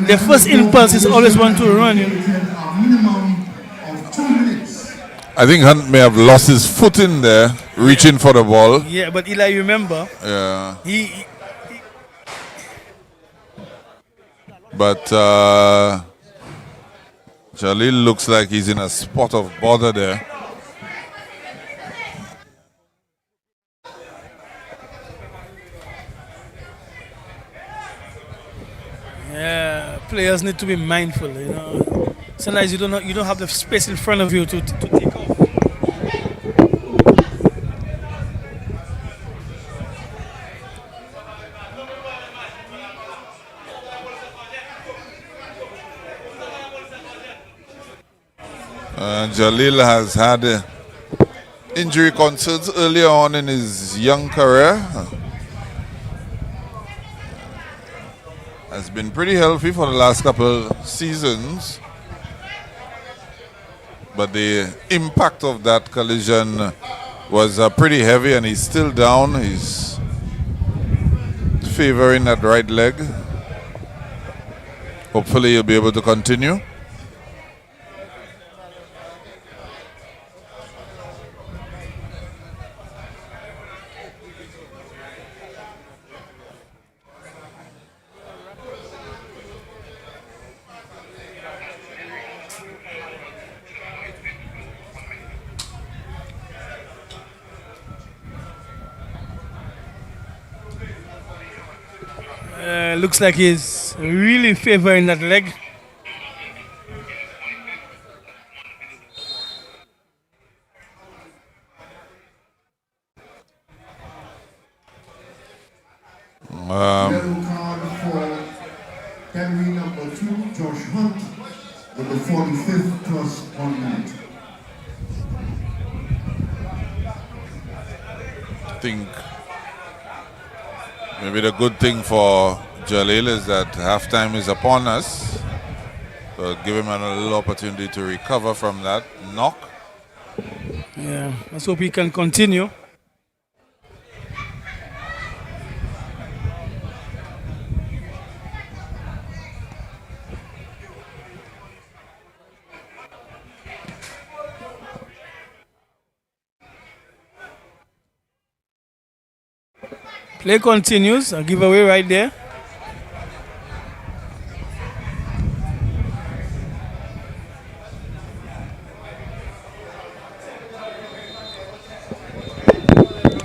their first impulse is always want to run. You know? A minimum of 2 minutes. I think Hunt may have lost his foot in there, reaching for the ball. Yeah, but Eli, remember, Yeah. he But Jalil looks like he's in a spot of bother there. players need to be mindful. Sometimes you don't have the space in front of you to take off. Jalil has had injury concerns earlier on in his young career. Has been pretty healthy for the last couple seasons. But the impact of that collision was pretty heavy, and he's still down. He's favoring that right leg. Hopefully he'll be able to continue. Looks like he's really favoring that leg. Yellow card for Dennery number 2, Josh Hunt, with the 45th plus 1 minute. I think maybe the good thing for Jalil is that halftime is upon us. So give him a little opportunity to recover from that knock. Yeah, let's hope he can continue. Play continues. A giveaway right there.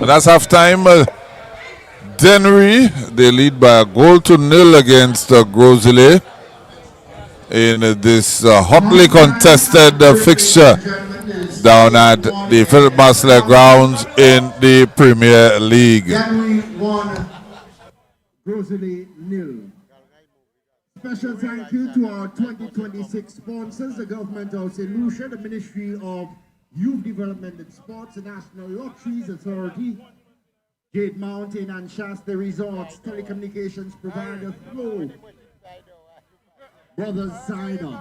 And that's halftime. Dennery, they lead by a goal to nil against Gros in this hotly contested fixture down at the Philip Masler grounds in the Premier League. Dennery 1, Gros 0. Special thank you to our 2026 sponsors, the Government of St. Lucia, the Ministry of Youth Development and Sports, the National Lotteries Authority, Jade Mountain and Shasta Resorts, telecommunications provider Flow, Brothers Cider.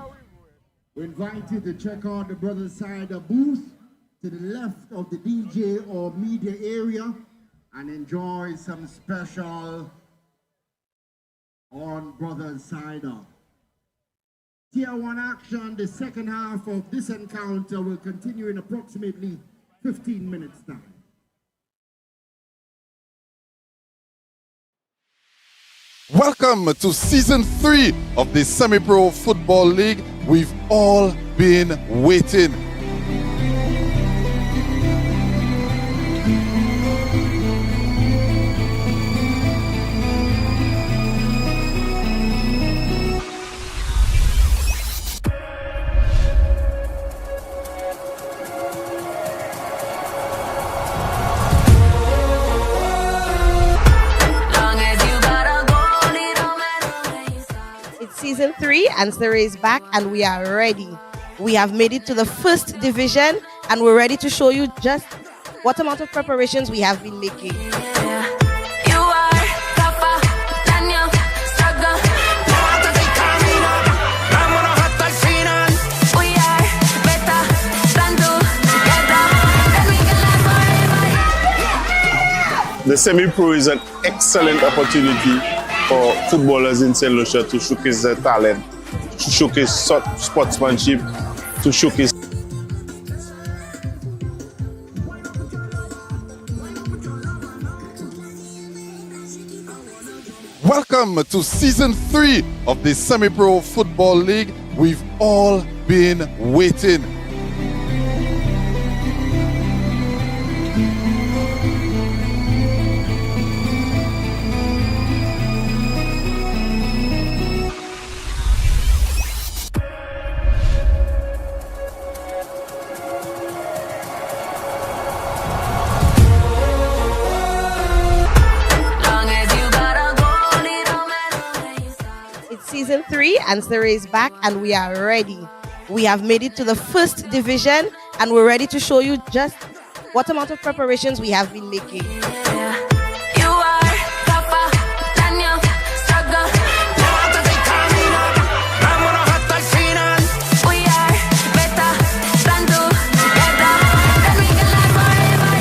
We invite you to check out the Brothers Cider booth to the left of the DJ or media area and enjoy some special on Brothers Cider. Tier 1 action, the second half of this encounter will continue in approximately 15 minutes time. Welcome to Season 3 of the Semi-Pro Football League. We've all been waiting. Season 3 and series back, and we are ready. We have made it to the first division, and we're ready to show you just what amount of preparations we have been making. The semi-pro is an excellent opportunity for footballers in St. Lucia to showcase their talent, to showcase sportsmanship, to showcase. Welcome to Season 3 of the Semi-Pro Football League. We've all been waiting. season 3, and Surrey is back, and we are ready. We have made it to the first division, and we're ready to show you just what amount of preparations we have been making. You are tougher than your struggle. We are better than together. Then we can last forever.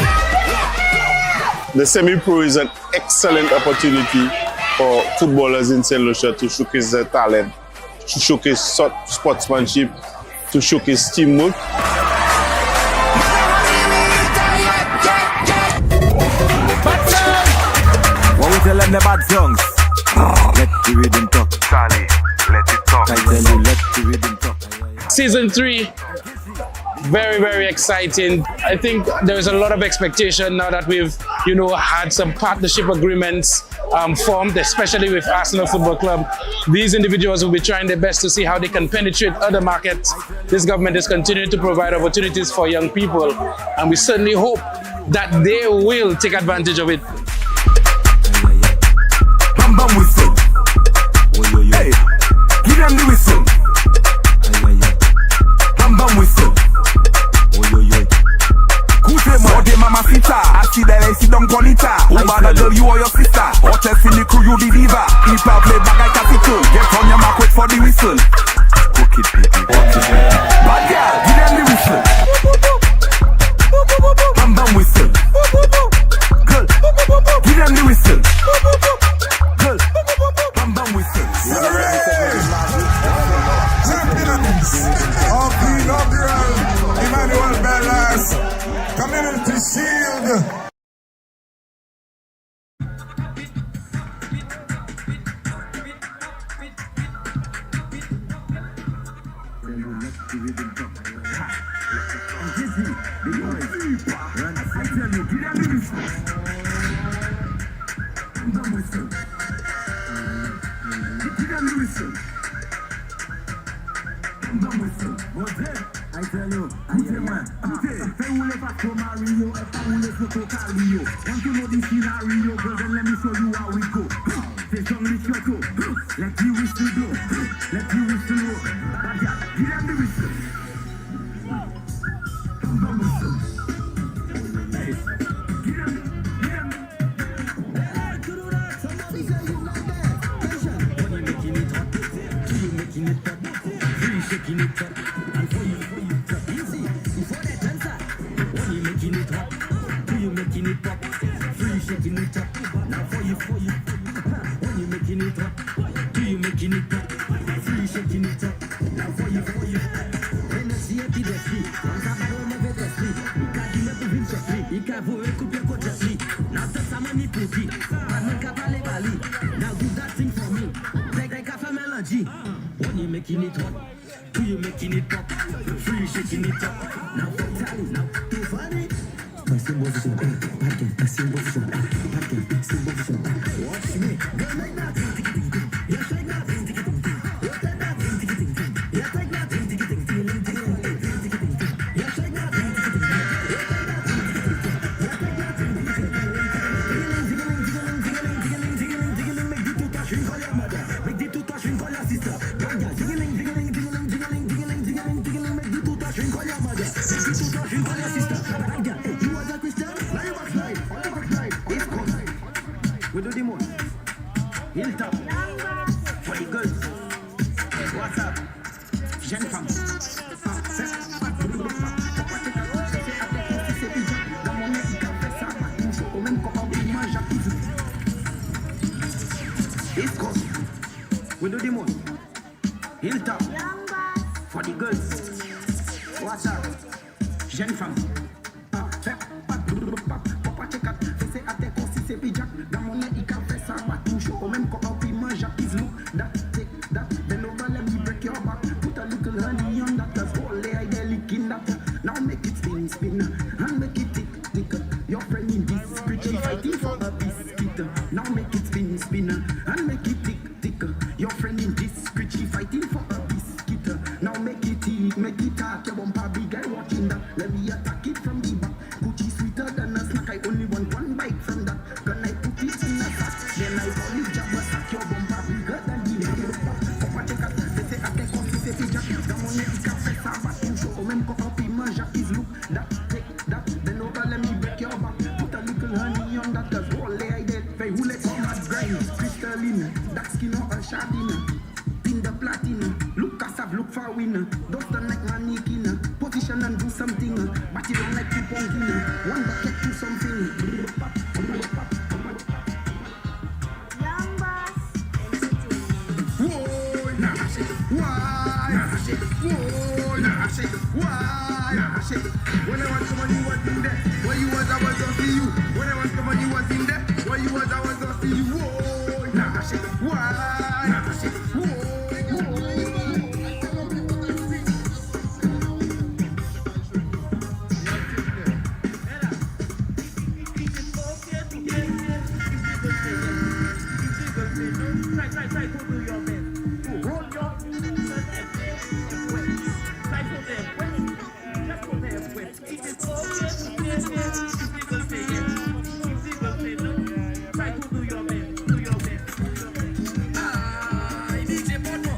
The semi-pro is an excellent opportunity for footballers in St. Lucia to showcase their talent, to showcase sportsmanship, to showcase teamwork. What we tell them the bad songs? Let the rhythm talk. Charlie, let it talk. I tell you, let the rhythm talk. Season 3, very, very exciting. I think there is a lot of expectation now that we've, had some partnership agreements formed, especially with Arsenal Football Club. These individuals will be trying their best to see how they can penetrate other markets. This government is continuing to provide opportunities for young people, and we certainly hope that they will take advantage of it. Bam bam whistle. Hey, give them the whistle. Bam bam whistle. Ode mamacita, I see that I see them bonita. Ubada girl, you or your sister. Hottest in the crew, you the diva. If I play back, I capital. Get on your mark, wait for the whistle. Cook it, baby. Bad girl, give them the whistle. Bam bam whistle. Girl, give them the whistle. Girl, bam bam whistle. Champions of the inaugural Emmanuel Bellas Community Shield. I tell you, fais où les pas Mario, et pas où les photos Calio. Want to know the scenario, girl, then let me show you how we go. C'est some Lucia, let you whistle blow, let you whistle blow. But yeah, give them the whistle. Shaking it up, and for you, easy. Before that dancer, when you making it hot, do you making it pop? Free shaking it up, now for you. When you making it hot, do you making it pop? Free shaking it up, now for you. When I see it, it's free. Once I don't have it, it's free. You can't do nothing, it's free. You can't vote, you can't go just free. Now that's a money putty. I'm a capale bali. Now do that thing for me. Like a cafe melody. When you making it hot. Do you making it pop? Free shaking it up. Now for talent, now too funny. Passing position, parking, passing position, parking, passing position. Watch me, go like that. Yes, like that. Yes, like that. Yes, like that. Yes, like that. Make the two touch ring for your mother. Make the two touch ring for your sister. We do the most. Hilltop. For the girls. What's up? Jeune femme. East Coast. We do the most. Hilltop. For the girls. What's up? Jeune femme. Now make it spin, and make it tick. Your friend in this pretty fighting for a biscuit. Now make it spin, and make it tick. Your friend in this pretty fighting for a biscuit. Now make it talk. Your bumper big, I watching that. Let me attack it from the back. Gucci sweeter than a snack. I only want one bite from that. Can I put it in a sack? Then I call it jab a sack. Your bumper bigger than the back. Iris, crystalline, dark skin or a shardina. Pin the platinum, look cassave, look for winner. Dustin like mannequin, position and do something. Batty long like two pumpkin, one bucket do something. Young boss. Whoa, nah shit, why? Nah shit, whoa, nah shit, why? Nah shit. When I want someone you was in there, where you was I was gonna see you. When I want someone you was in there, where you was I was gonna see you. Whoa, nah shit, why? Nah shit, whoa. Try to do your best. Hold your try to them west. Just go there west. If it's okay, try to do your best. Do your best. DJ Bono,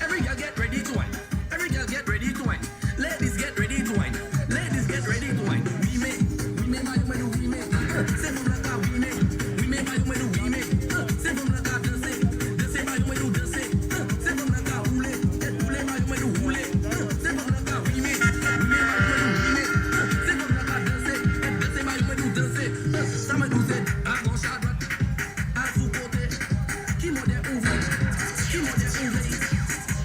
every girl get ready to wine. Every girl get ready to wine. Ladies get ready to wine. Ladies get ready to wine. We make my woman we make. Say from like we make. We make my woman we make. Say from like danse my woman danse. Say from like roule my woman roule. Say from like we make my woman we make. Say from like danse my woman danse. Sama nous aide à gauche à droite, à sous-côté. Qui m'a des ouvriers,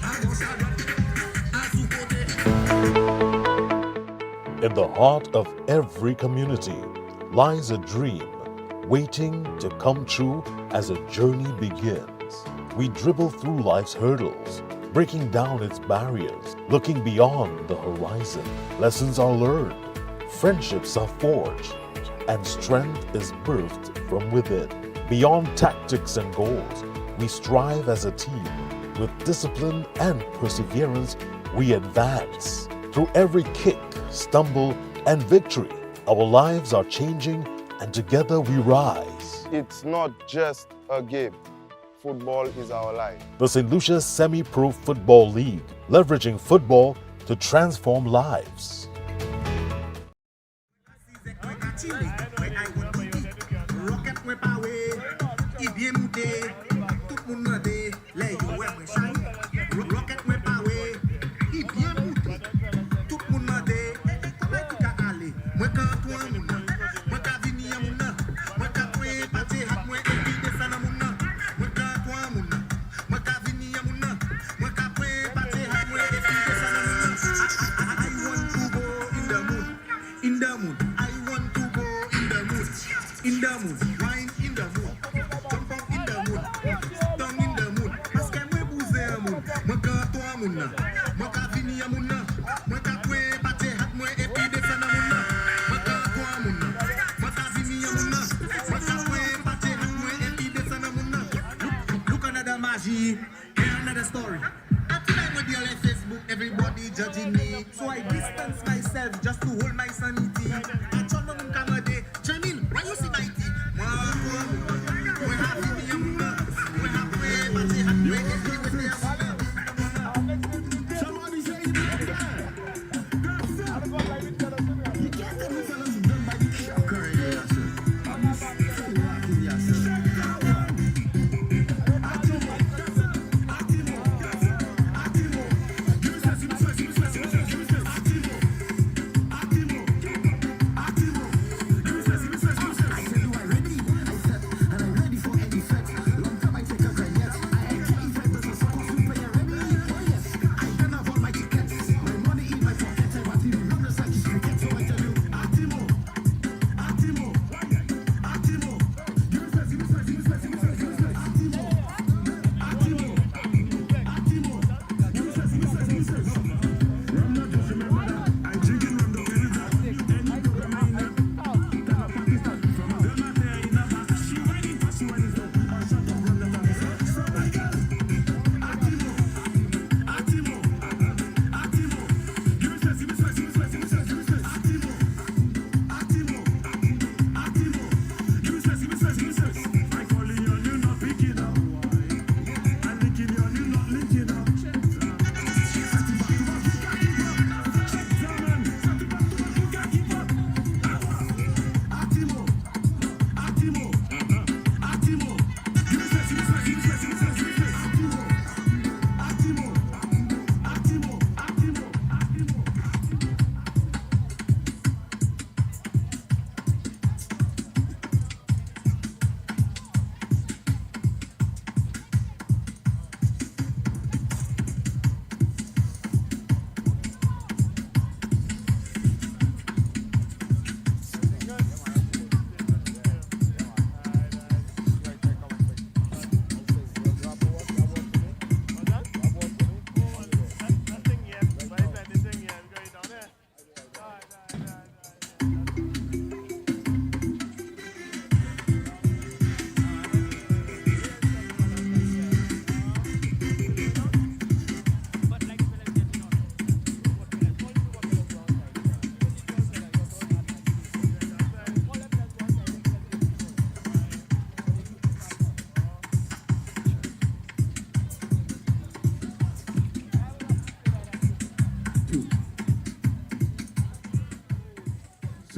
à gauche à droite, à sous-côté. In the heart of every community lies a dream waiting to come true as a journey begins. We dribble through life's hurdles, breaking down its barriers, looking beyond the horizon. Lessons are learned, friendships are forged, and strength is birthed from within. Beyond tactics and goals, we strive as a team. With discipline and perseverance, we advance. Through every kick, stumble, and victory, our lives are changing, and together we rise. It's not just a game. Football is our life. The St. Lucia Semi-Pro Football League, leveraging football to transform lives. Another story. At the time when you're on Facebook, everybody judging me. So I distance myself just to hold my sanity. I told my mum, come a day, Janine, why you see my tea?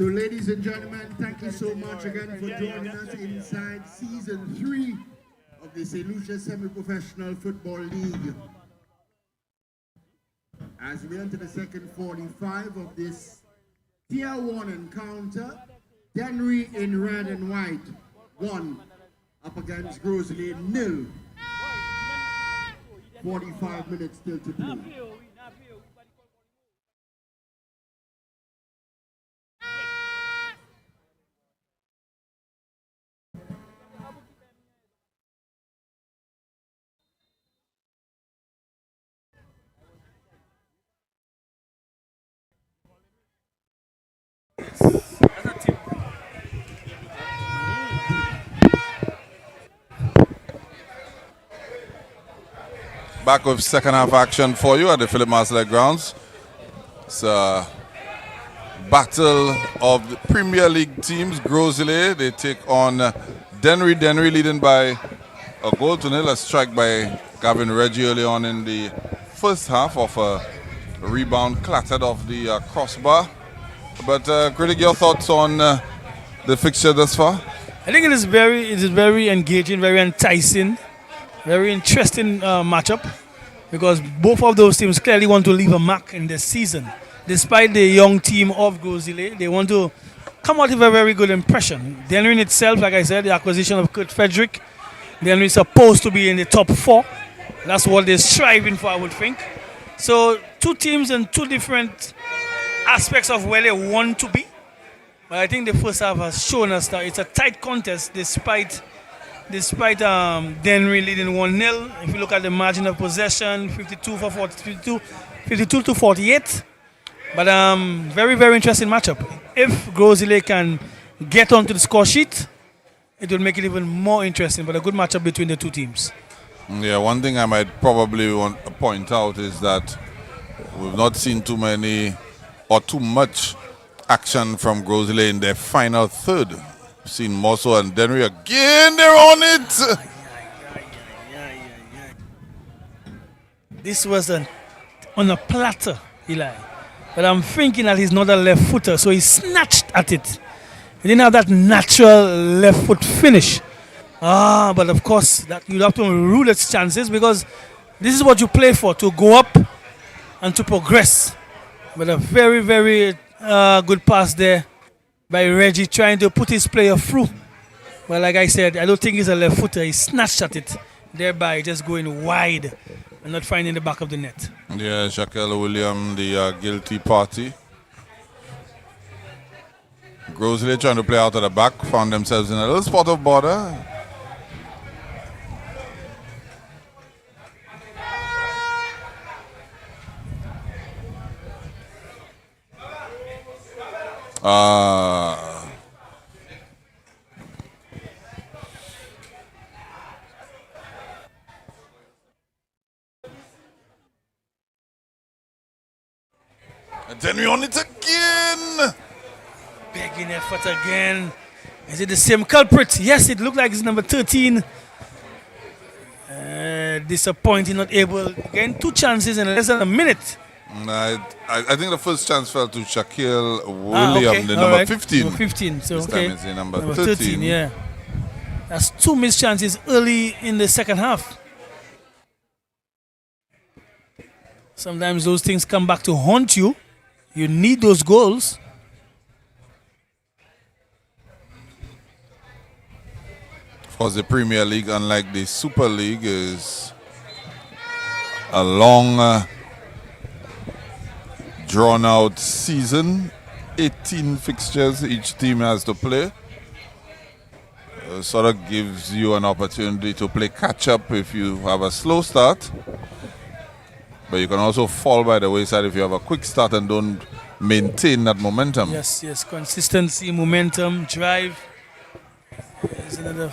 So, ladies and gentlemen, thank you so much again for joining us inside season 3 of the St. Lucia Semi-Professional Football League. As we enter the second 45 of this Tier 1 encounter, Dennery in red and white, 1 up against Gros, 0. 45 minutes still to play. Back with second half action for you at the Philip Islet grounds. It's a battle of the Premier League teams. Gros, they take on Dennery. Dennery leading by a goal to nil. A strike by Gavin Reggie early on in the first half of a rebound clattered off the crossbar. But critic, your thoughts on the fixture thus far? I think it is very engaging, very enticing, very interesting matchup, because both of those teams clearly want to leave a mark in this season. Despite the young team of Gros, they want to come out with a very good impression. Dennery in itself, like I said, the acquisition of Kurt Frederick, Dennery is supposed to be in the top 4. That's what they're striving for, I would think. So two teams in two different aspects of where they want to be. But I think the first half has shown us that it's a tight contest despite Dennery leading 1-0. If you look at the margin of possession, 52 to 48. But very, very interesting matchup. If Gros can get onto the score sheet, it will make it even more interesting. But a good matchup between the two teams. Yeah, one thing I might probably want to point out is that we've not seen too much action from Gros in their final third. We've seen more so, and Dennery again, they're on it. This was on a platter, Eli. But I'm thinking that he's not a left footer, so he snatched at it. He didn't have that natural left foot finish. But of course, that you'll have to rule its chances, because this is what you play for, to go up and to progress. But a very, very good pass there by Reggie, trying to put his player through. Well, like I said, I don't think he's a left footer. He snatched at it, thereby just going wide and not finding the back of the net. Yeah, Shaquille William, the guilty party. Gros trying to play out of the back, found themselves in a little spot of border. And then we on it again. Begging effort again. Is it the same culprit? Yes, it looked like it's number 13. Disappointing, not able. Again, 2 chances in less than a minute. I think the first chance fell to Shaquille William, okay. the number 15. Number 15, so this okay. time it's the number 13. Yeah. That's 2 missed chances early in the second half. Sometimes those things come back to haunt you. You need those goals. Of course, the Premier League, unlike the Super League, is a long, drawn-out season. 18 fixtures each team has to play. Sort of gives you an opportunity to play catch-up if you have a slow start. But you can also fall by the wayside if you have a quick start and don't maintain that momentum. Yes, yes. Consistency, momentum, drive. There's another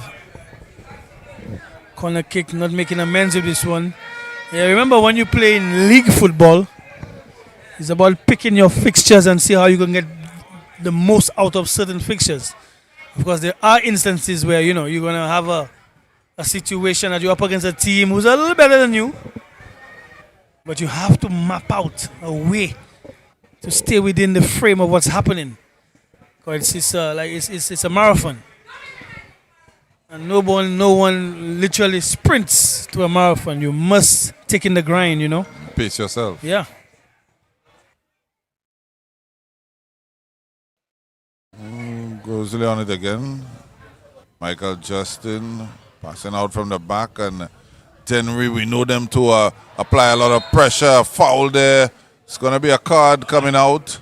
corner kick, not making amends with this one. Yeah, remember when you play in league football, it's about picking your fixtures and see how you can get the most out of certain fixtures. Of course, there are instances where, you're going to have a situation that you're up against a team who's a little better than you. But you have to map out a way to stay within the frame of what's happening. but it's a marathon, and no one literally sprints to a marathon. You must take in the grind, Pace yourself. Yeah. Goes on it again. Michael Justin passing out from the back, and Dennery, we know them to apply a lot of pressure. Foul there. It's going to be a card coming out.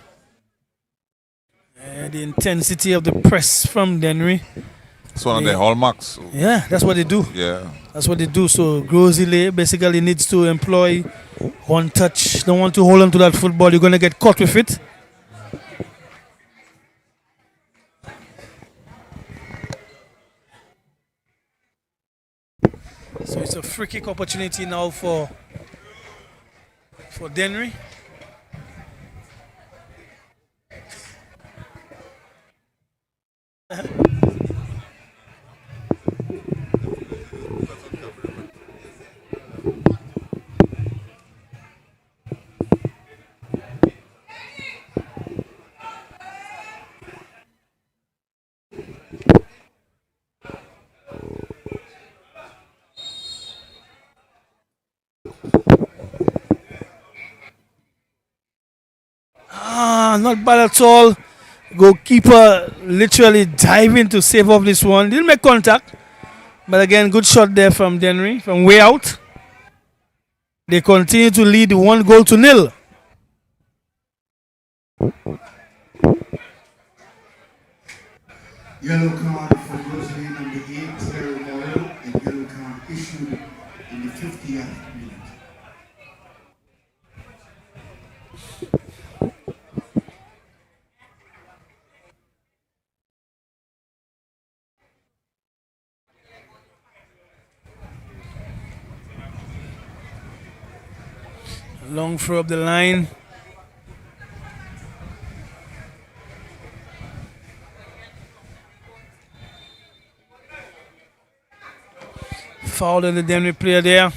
The intensity of the press from Dennery. It's one of their hallmarks. Yeah, that's what they do. Yeah. That's what they do. So Gros basically needs to employ one touch. Don't want to hold on to that football. You're going to get caught with it. So it's a free kick opportunity now for Dennery. Not bad at all. Goalkeeper literally diving to save off this one. Didn't make contact. But again, good shot there from Dennery from way out. They continue to lead 1-0. Yellow card for Rosalie number 8, Terry Morrow, and yellow card issued in the 50th minute. Long throw up the line. Foul on the Dennery player there.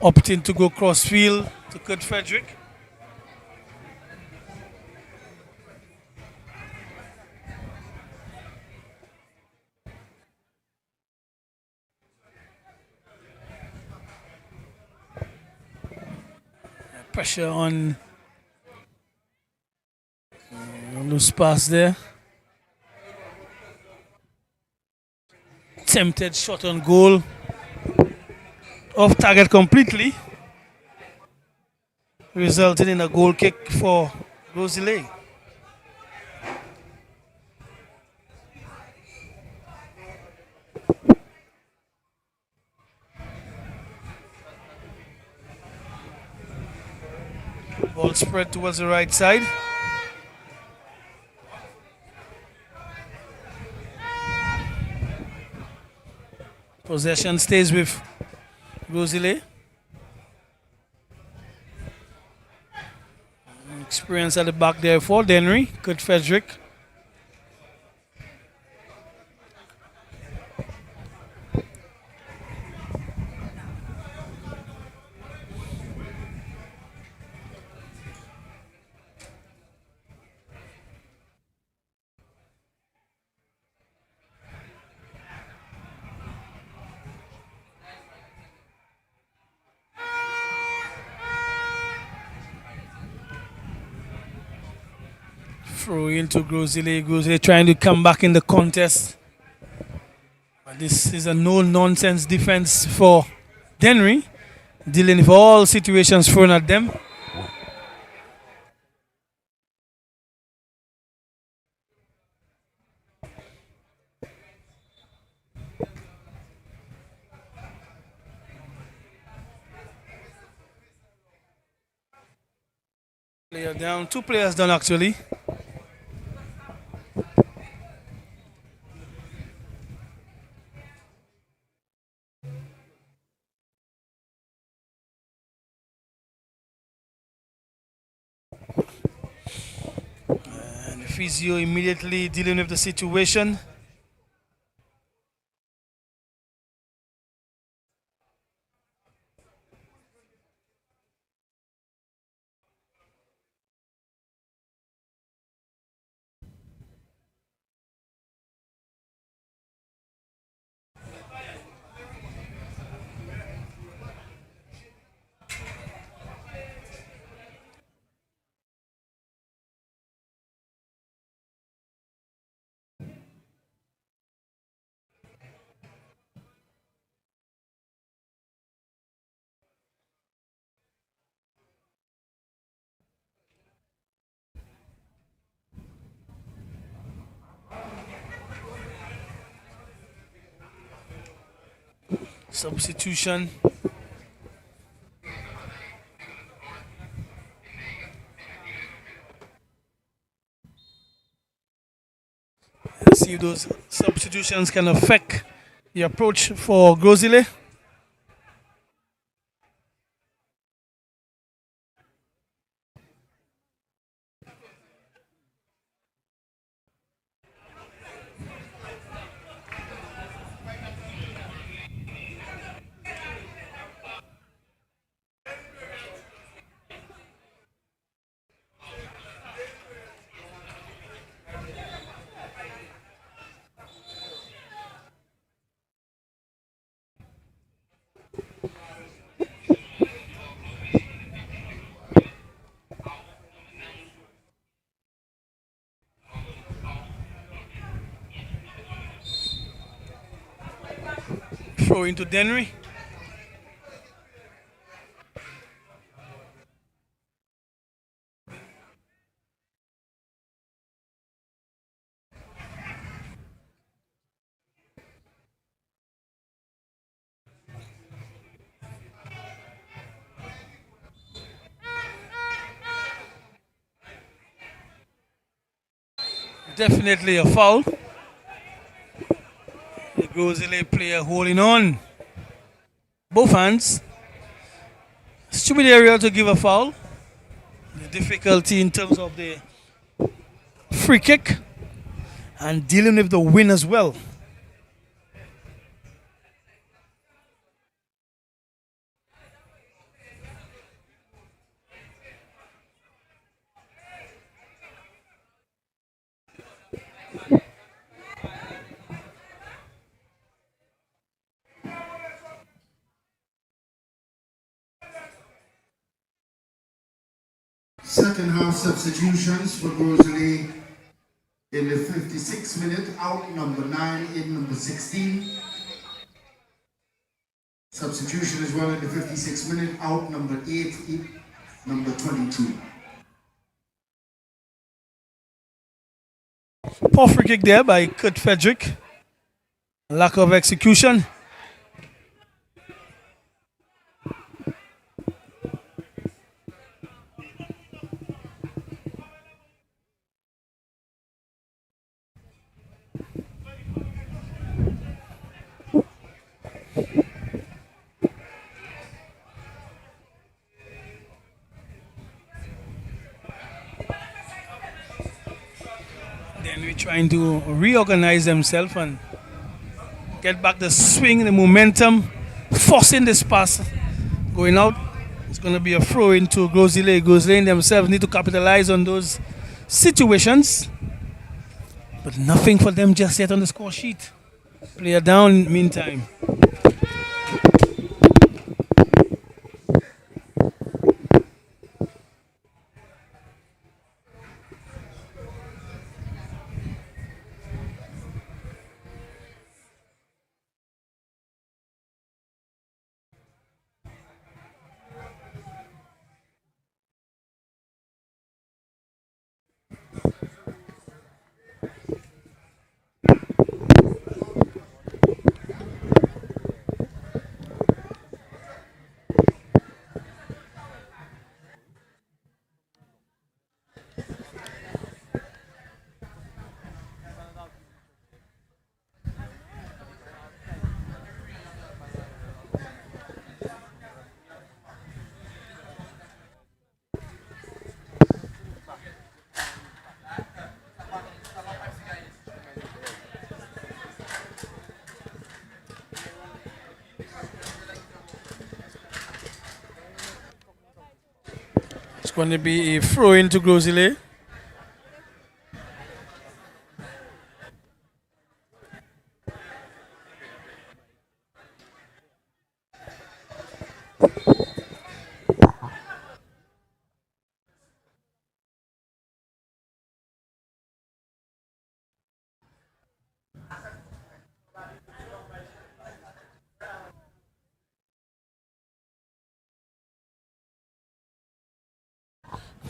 Opting to go crossfield to Kurt Frederick. Pressure on loose pass there. Tempted shot on goal. Off target completely. Resulting in a goal kick for Rosalie. Ball spread towards the right side. Possession stays with Rosalie. Experience at the back there for Dennery. Kurt Frederick. Throw into Grosley. Grosley trying to come back in the contest. But this is a no-nonsense defense for Dennery, dealing with all situations thrown at them. Player down, 2 players down actually. physio immediately dealing with the situation. Substitution. Let's see if those substitutions can affect the approach for Gros. Throw into Dennery. Definitely a foul. The Gros player holding on. Both hands. Stupid area to give a foul. The difficulty in terms of the free kick and dealing with the win as well. Second half substitutions for Rosalie in the 56th minute, out number 9, in number 16. Substitution as well in the 56th minute, out number 8, in number 22. Poor free kick there by Kurt Frederick. Lack of execution. Then we're trying to reorganize themselves and get back the swing, the momentum, forcing this pass going out. It's going to be a throw into Gros. Gros themselves need to capitalize on those situations, but nothing for them just yet on the score sheet. Player down meantime. going to be a throw into Gros.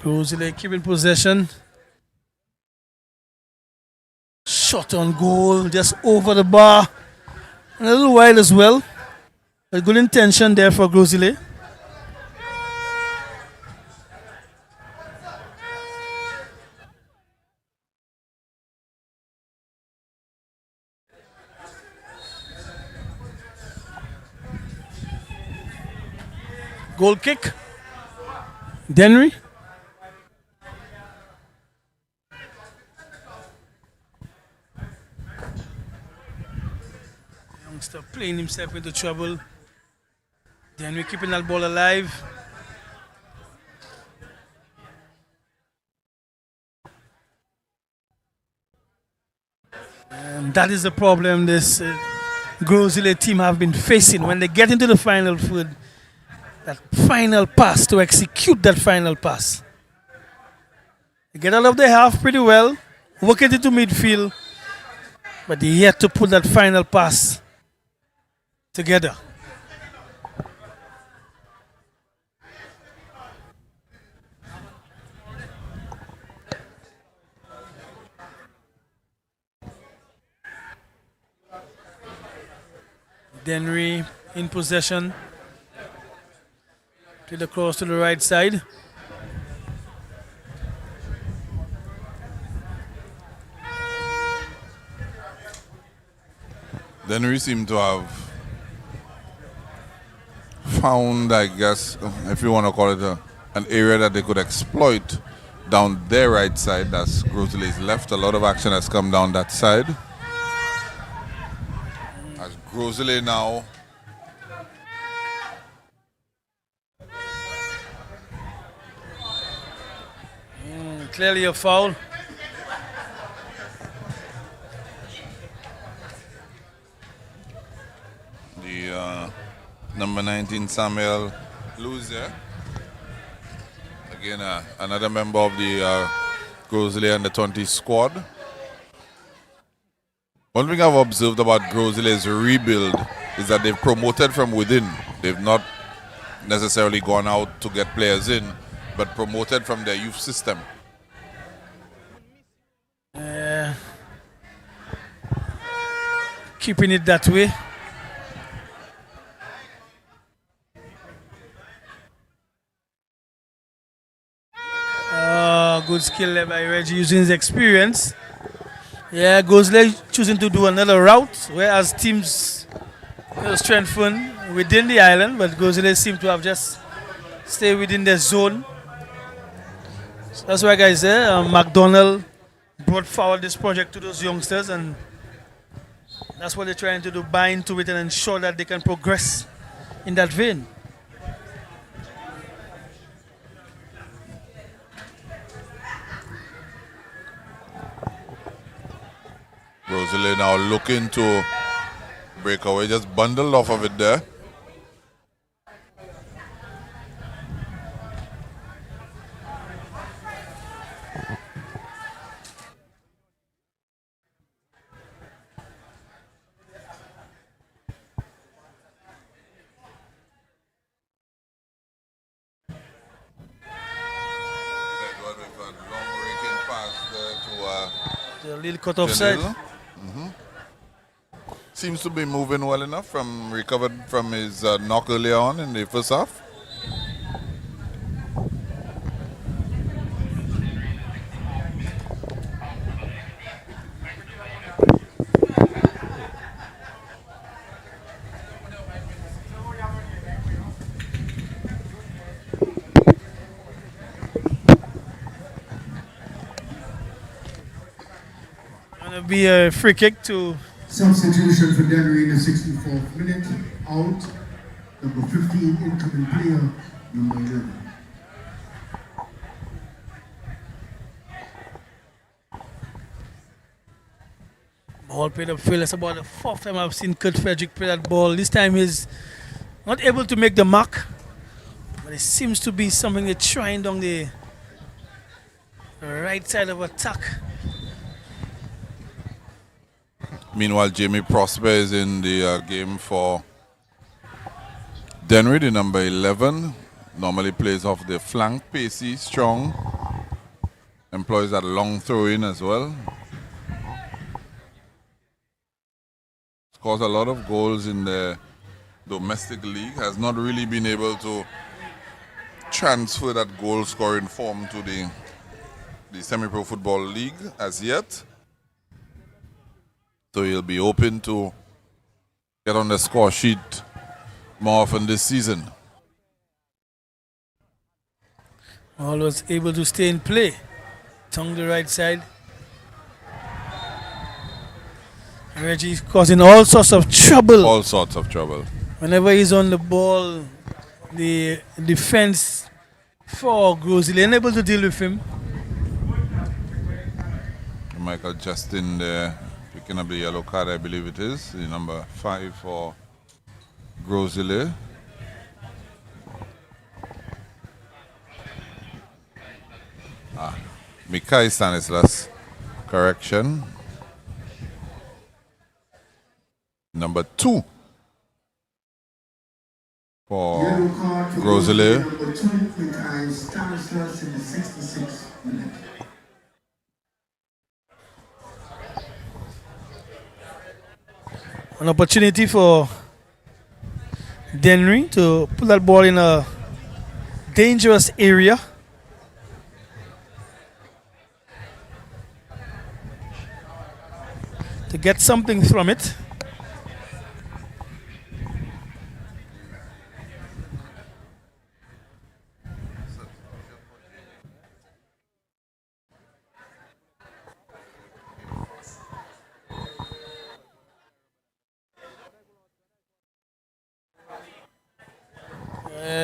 Gros keeping possession. Shot on goal, just over the bar. And a little wide as well. A good intention there for Gros. Goal kick. Dennery. Youngster playing himself into trouble. Dennery keeping that ball alive. And that is the problem this Gros team have been facing when they get into the final third. That final pass, to execute that final pass. They get out of the half pretty well, work it into midfield, but they yet to put that final pass together. Dennery in possession. Played across to the right side. Dennery seem to have found, I guess, if you want to call it an area that they could exploit down their right side. That's Gros left. A lot of action has come down that side. As Gros now clearly a foul. The number 19 Samuel Lucia. Again, another member of the Gros under 20 squad. One thing I've observed about Gros rebuild is that they've promoted from within. They've not necessarily gone out to get players in, but promoted from their youth system. Keeping it that way. Good skill there by Reggie using his experience. Yeah, Gros choosing to do another route, whereas teams strengthen within the island, but Gros seem to have just stayed within their zone. So that's why, guys, McDonald brought forward this project to those youngsters, and that's what they're trying to do, buy into it and ensure that they can progress in that vein. Gros now looking to break away, just bundled off of it there. The little cut offside. Seems to be moving well enough, from recovered from his knock earlier on in the first half. Gonna be a free kick to Substitution for Dennery in the 64th minute. Out. Number 15, incoming player, number 11. Ball played upfield. That's about the fourth time I've seen Kurt Frederick play that ball. This time he's not able to make the mark, but it seems to be something they're trying down the right side of attack. Meanwhile, Jamie Prosper is in the game for Dennery, the number 11. Normally plays off the flank, pacey, strong. Employs that long throw in as well. Scores a lot of goals in the domestic league. Has not really been able to transfer that goal scoring form to the semi-pro football league as yet. So he'll be open to get on the score sheet more often this season. All was able to stay in play. Tongue the right side. Reggie's causing all sorts of trouble. All sorts of trouble. Whenever he's on the ball, the defense for Gros is unable to deal with him. Michael Justin there picking up the yellow card, I believe it is. The number 5 for Gros. Mikai Stanislas, correction. Number 2 for Yellow card to Gros. number 2, Mikai Stanislas in the 66th minute. An opportunity for Dennery to put that ball in a dangerous area. To get something from it.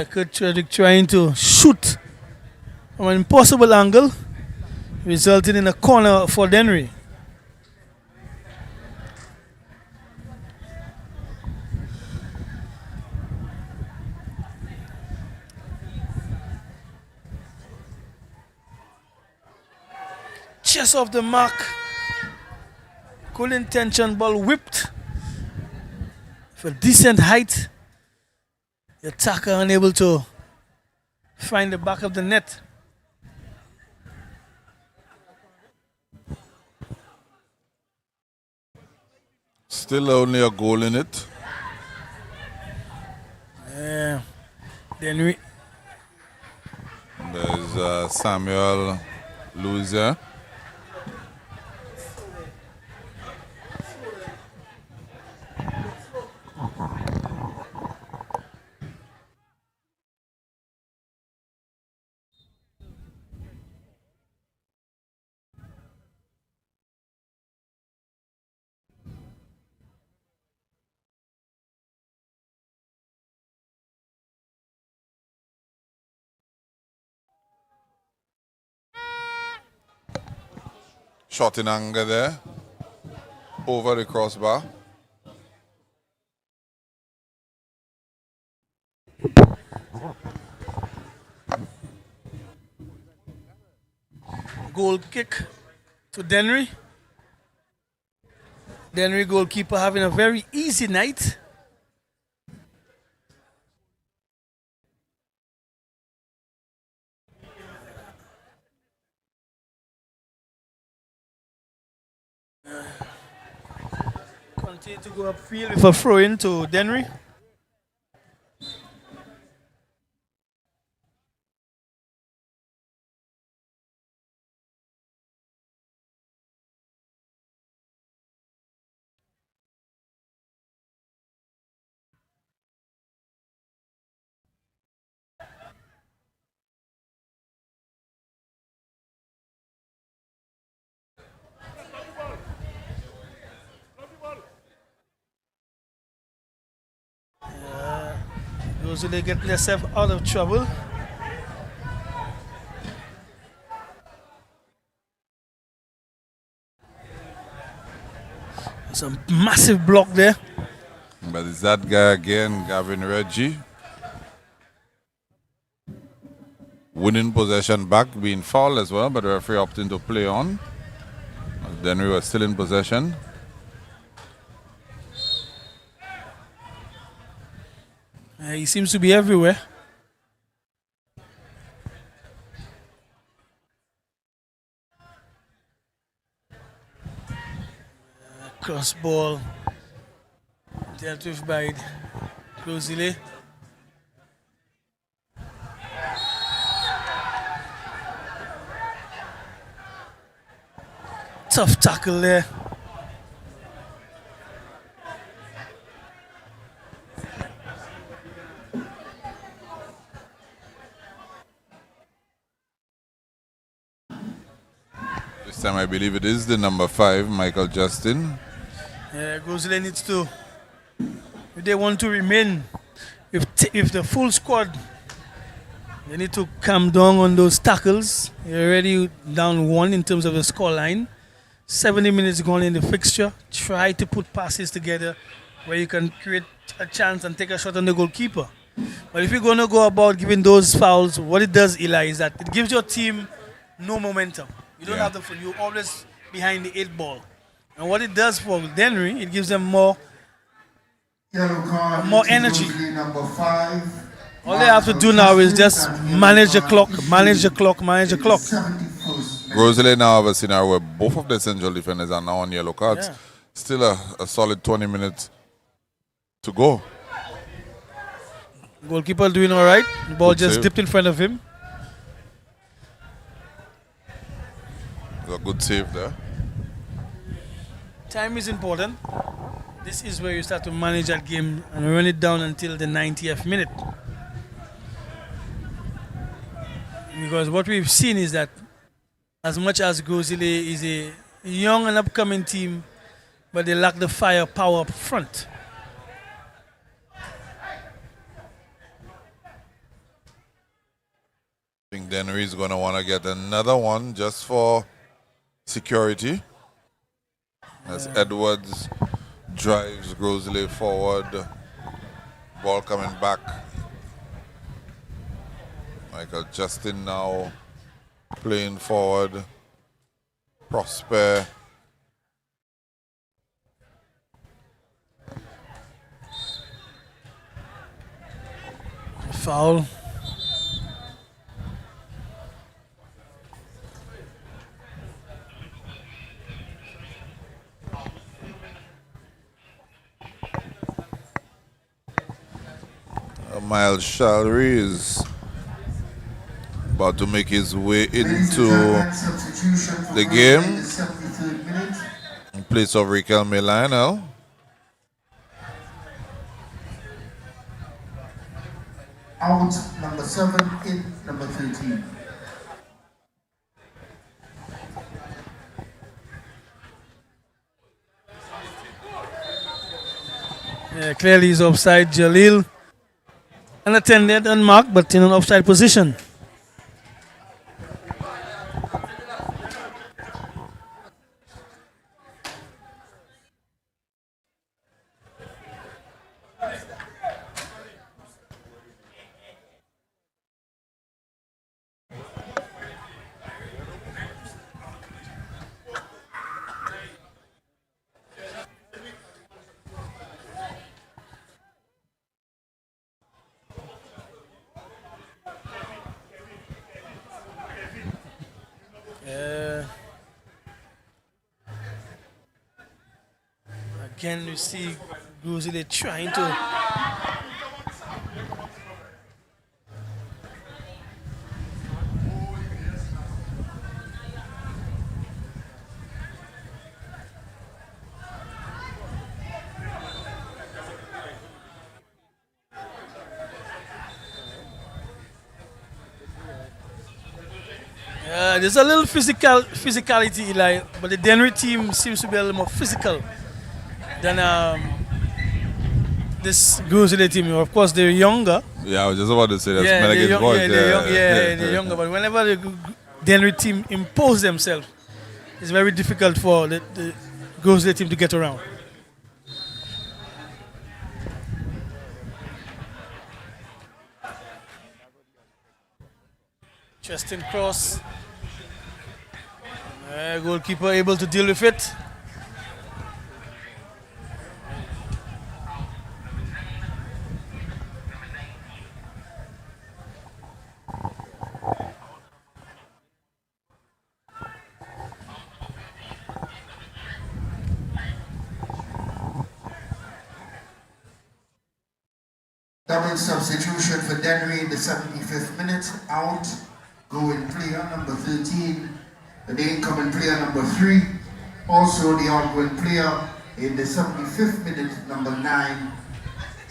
Kurt Frederick trying to shoot from an impossible angle, resulting in a corner for Dennery. Chest off the mark. Good intention, ball whipped for decent height. The attacker unable to find the back of the net. Still only a goal in it. Dennery. There's Samuel Lucia. Shot in anger there. Over the crossbar. Goal kick to Dennery. Dennery goalkeeper having a very easy night. Continue to go upfield with a throw in to Dennery. Those who get themselves out of trouble. Some massive block there. But it's that guy again, Gavin Reggie. Winning possession back, being fouled as well, but the referee opting to play on. Dennery was still in possession. He seems to be everywhere. Cross ball dealt with by Grosile. Tough tackle there. This time I believe it is the number 5, Michael Justin. Yeah, Grosile needs to, if they want to remain with the full squad, they need to calm down on those tackles. You're already down 1 in terms of the score line. 70 minutes gone in the fixture. Try to put passes together where you can create a chance and take a shot on the goalkeeper. But if you're going to go about giving those fouls, what it does, Eli, is that it gives your team no momentum. You don't have the fun. You're always behind the 8 ball. And what it does for Dennery, it gives them more energy. Number 5. All they have to do now is just manage the clock, manage the clock, manage the clock. Grosile now have a scenario where both of the central defenders are now on yellow cards. Yeah. Still a solid 20 minutes to go. Goalkeeper doing all right. The ball Good just save. dipped in front of him. A good save there. Time is important. This is where you start to manage that game and run it down until the 90th minute. Because what we've seen is that as much as Grosile is a young and upcoming team, but they lack the firepower up front. I think Dennery is going to want to get another one just for security. As Edwards drives Grosile forward. Ball coming back. Michael Justin now playing forward. Prosper. Foul. Miles Shalry is about to make his way into the game in place of Riquelme Lionel. Out number 7, in number 13. Yeah, clearly he's offside. Jalil unattended, unmarked, but in an offside position. Again, you see Grosile trying to there's a little physicality, Eli, but the Dennery team seems to be a little more physical than this Grosile team. Of course, they're younger. Yeah, I was just about to say that. Yeah, Smelling his voice. they're younger. But whenever the Dennery team impose themselves, it's very difficult for the Grosile team to get around. Interesting cross. Goalkeeper able to deal with it. Double substitution for Dennery in the 75th minute. Out, going player number 13. The incoming player number 3. Also the outgoing player in the 75th minute, number 9.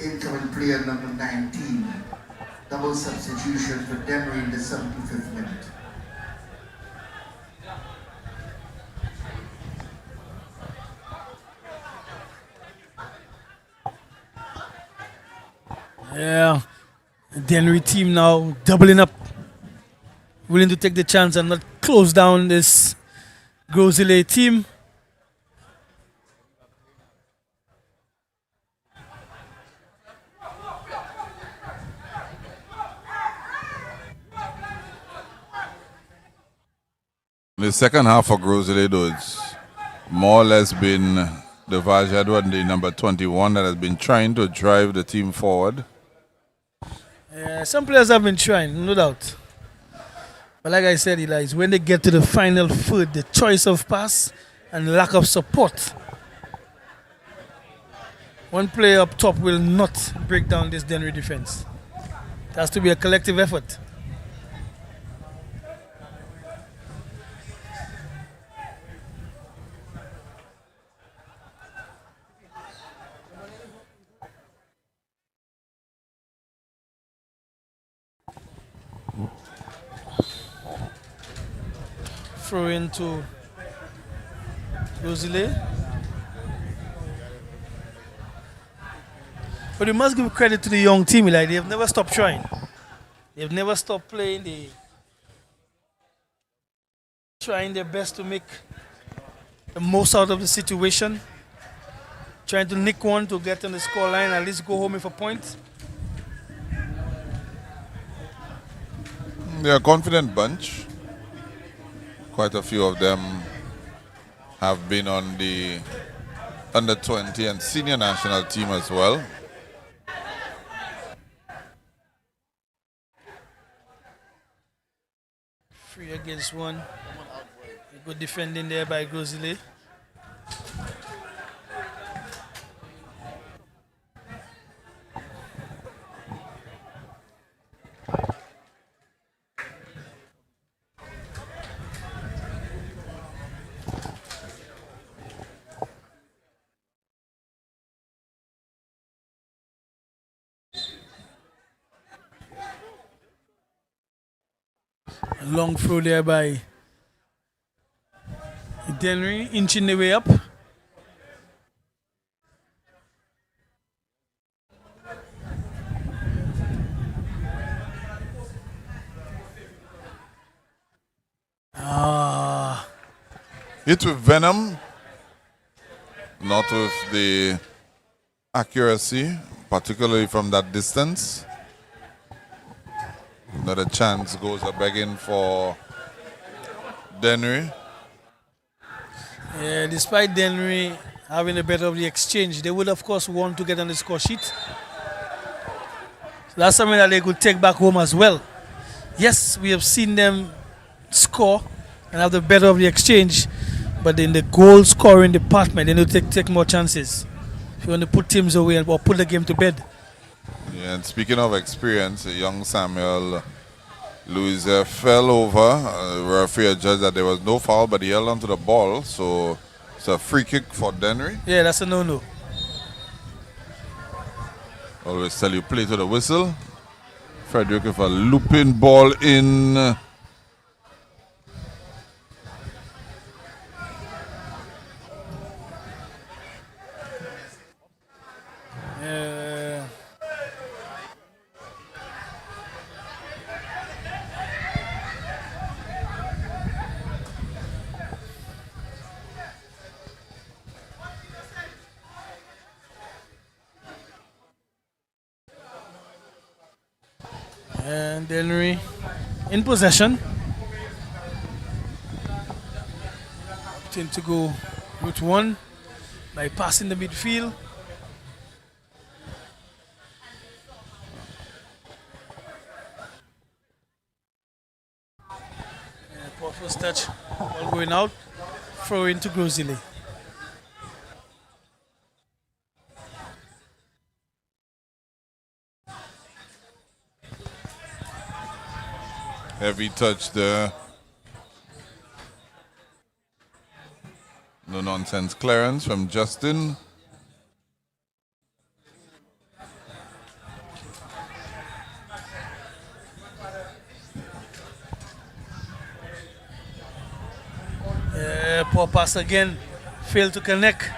Incoming player number 19. Double substitution for Dennery in the 75th minute. Yeah, Dennery team now doubling up, willing to take the chance and not close down this Gros team. The second half for Gros, though, it's more or less been the Vajadwa and the number 21 that has been trying to drive the team forward. Yeah, some players have been trying, no doubt. But like I said, Eli, it's when they get to the final third, the choice of pass and lack of support. One player up top will not break down this Dennery defense. It has to be a collective effort. Throw into Rosile. But you must give credit to the young team. Like they've never stopped trying. They've never stopped playing. They trying their best to make the most out of the situation. Trying to nick one to get on the score line, at least go home with a point. They're a confident bunch. Quite a few of them have been on the under 20 and senior national team as well. Three against one. Good defending there by Grosile. A long throw there by Dennery, inching the way up. Hit with venom, not with the accuracy, particularly from that distance. Another chance goes a begging for Dennery. Yeah, despite Dennery having the better of the exchange, they would of course want to get on the score sheet. So that's something that they could take back home as well. Yes, we have seen them score and have the better of the exchange, but in the goal scoring department, they need to take more chances if you want to put teams away or put the game to bed. Yeah, and speaking of experience, young Samuel Lucia fell over. The referee judged that there was no foul, but he held onto the ball, so it's a free kick for Dennery. Yeah, that's a no-no. Always tell you play to the whistle. Frederick with a looping ball in. And Dennery in possession. Opting to go route one by passing the midfield. Poor first touch, ball going out, throw into Gros. Heavy touch there. No nonsense clearance from Justin. Poor pass again, failed to connect.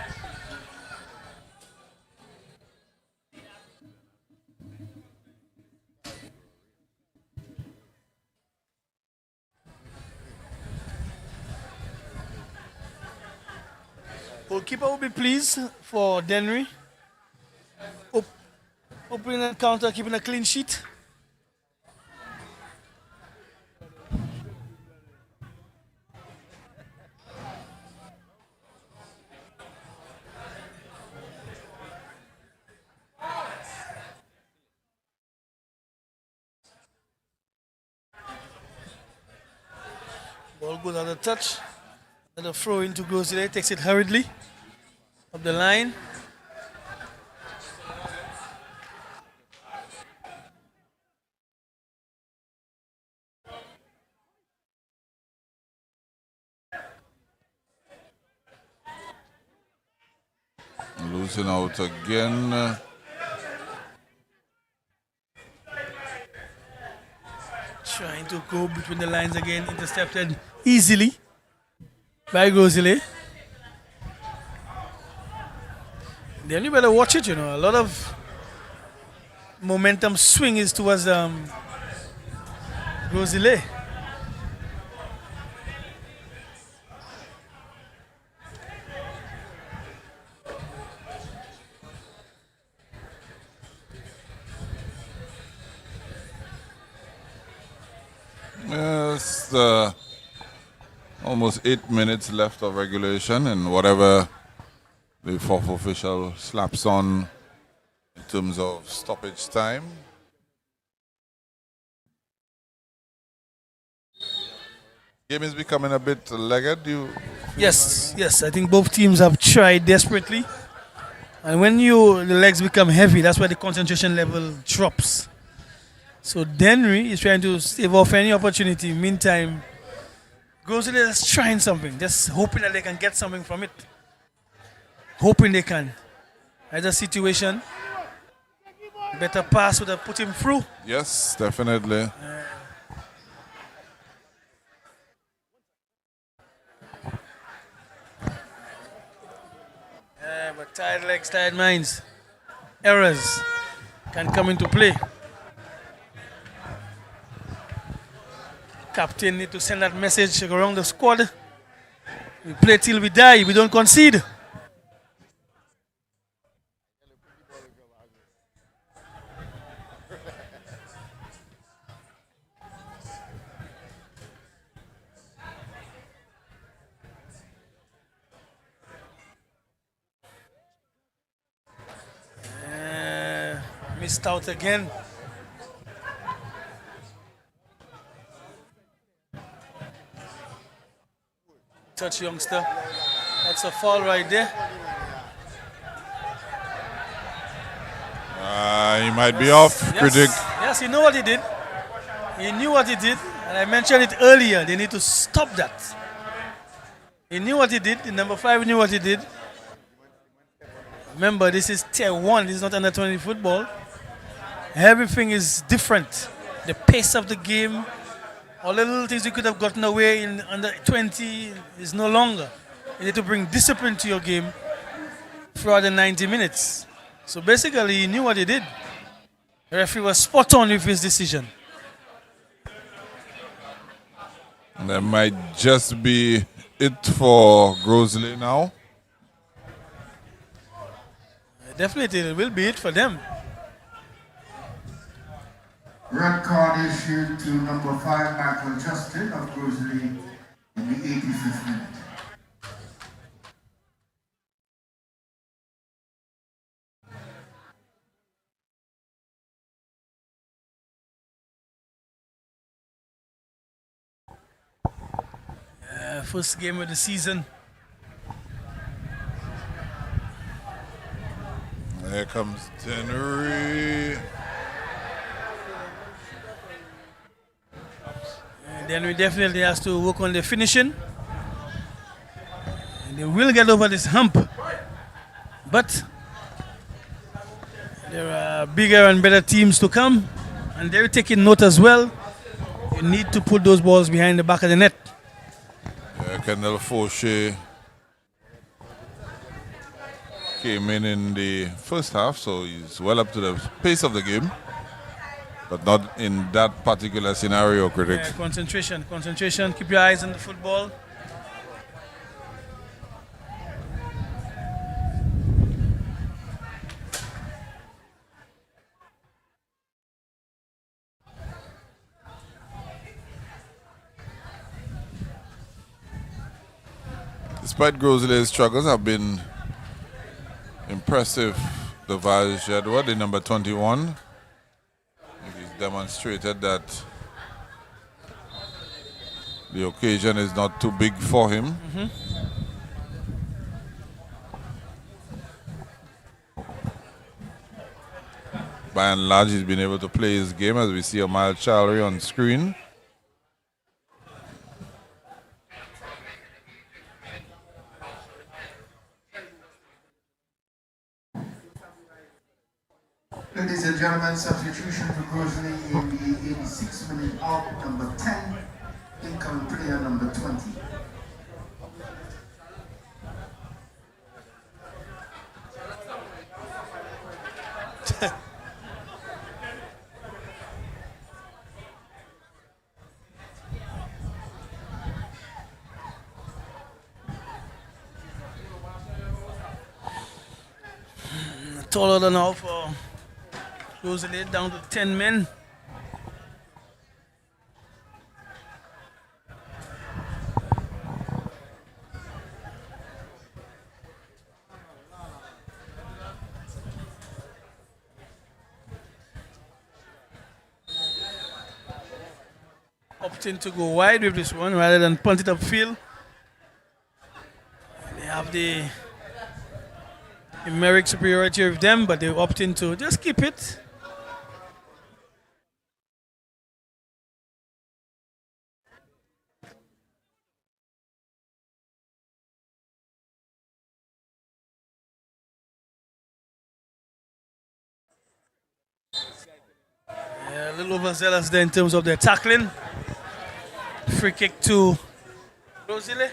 Goalkeeper will be pleased for Dennery. Opening the counter, keeping a clean sheet. Ball goes out of touch. And a throw into Gros, takes it hurriedly up the line. Losing out again. Trying to go between the lines again, intercepted easily by Gros. Then you better watch it, you know. A lot of momentum swing is towards Gros. Yes, almost 8 minutes left of regulation, and whatever the fourth official slaps on in terms of stoppage time. Game is becoming a bit legged. Yes, I think both teams have tried desperately. And when the legs become heavy, that's where the concentration level drops. So Dennery is trying to save off any opportunity. Meantime, Gros is trying something, just hoping that they can get something from it. Hoping they can. As a situation, better pass would have put him through. Yes, definitely. But tired legs, tired minds. Errors can come into play. Captain need to send that message around the squad. We play till we die, we don't concede. Missed out again. Touch, youngster. That's a foul right there. He might be off, critic. Yes, he knew what he did. He knew what he did. And I mentioned it earlier. They need to stop that. He knew what he did. The number 5 knew what he did. Remember, this is tier 1. This is not under 20 football. Everything is different. The pace of the game, all the little things you could have gotten away in under 20 is no longer. You need to bring discipline to your game throughout the 90 minutes. So basically, he knew what he did. The referee was spot on with his decision. That might just be it for Gros now. Definitely, it will be it for them. Red card issued to number 5, Michael Justin of Grizzly in the 85th minute. First game of the season. Here comes Dennery. Dennery definitely has to work on the finishing. And they will get over this hump. But there are bigger and better teams to come. And they're taking note as well. You need to put those balls behind the back of the net. Kendall Fauché came in the first half, so he's well up to the pace of the game, but not in that particular scenario, critics. Concentration, concentration. Keep your eyes on the football. Despite Grosley's struggles have been impressive, the Vaj Edward, the number 21. He's demonstrated that the occasion is not too big for him. By and large, he's been able to play his game, as we see a mild Challery on screen. Ladies and gentlemen, substitution for Grizzly in the 86th minute out, number 10, incoming player number 20. Taller than now for Rosalie, down to 10 men. Opting to go wide with this one rather than punt it upfield. They have the numeric superiority of them, but they opt into just keep it. A little overzealous there in terms of their tackling. Free kick to Rosalie.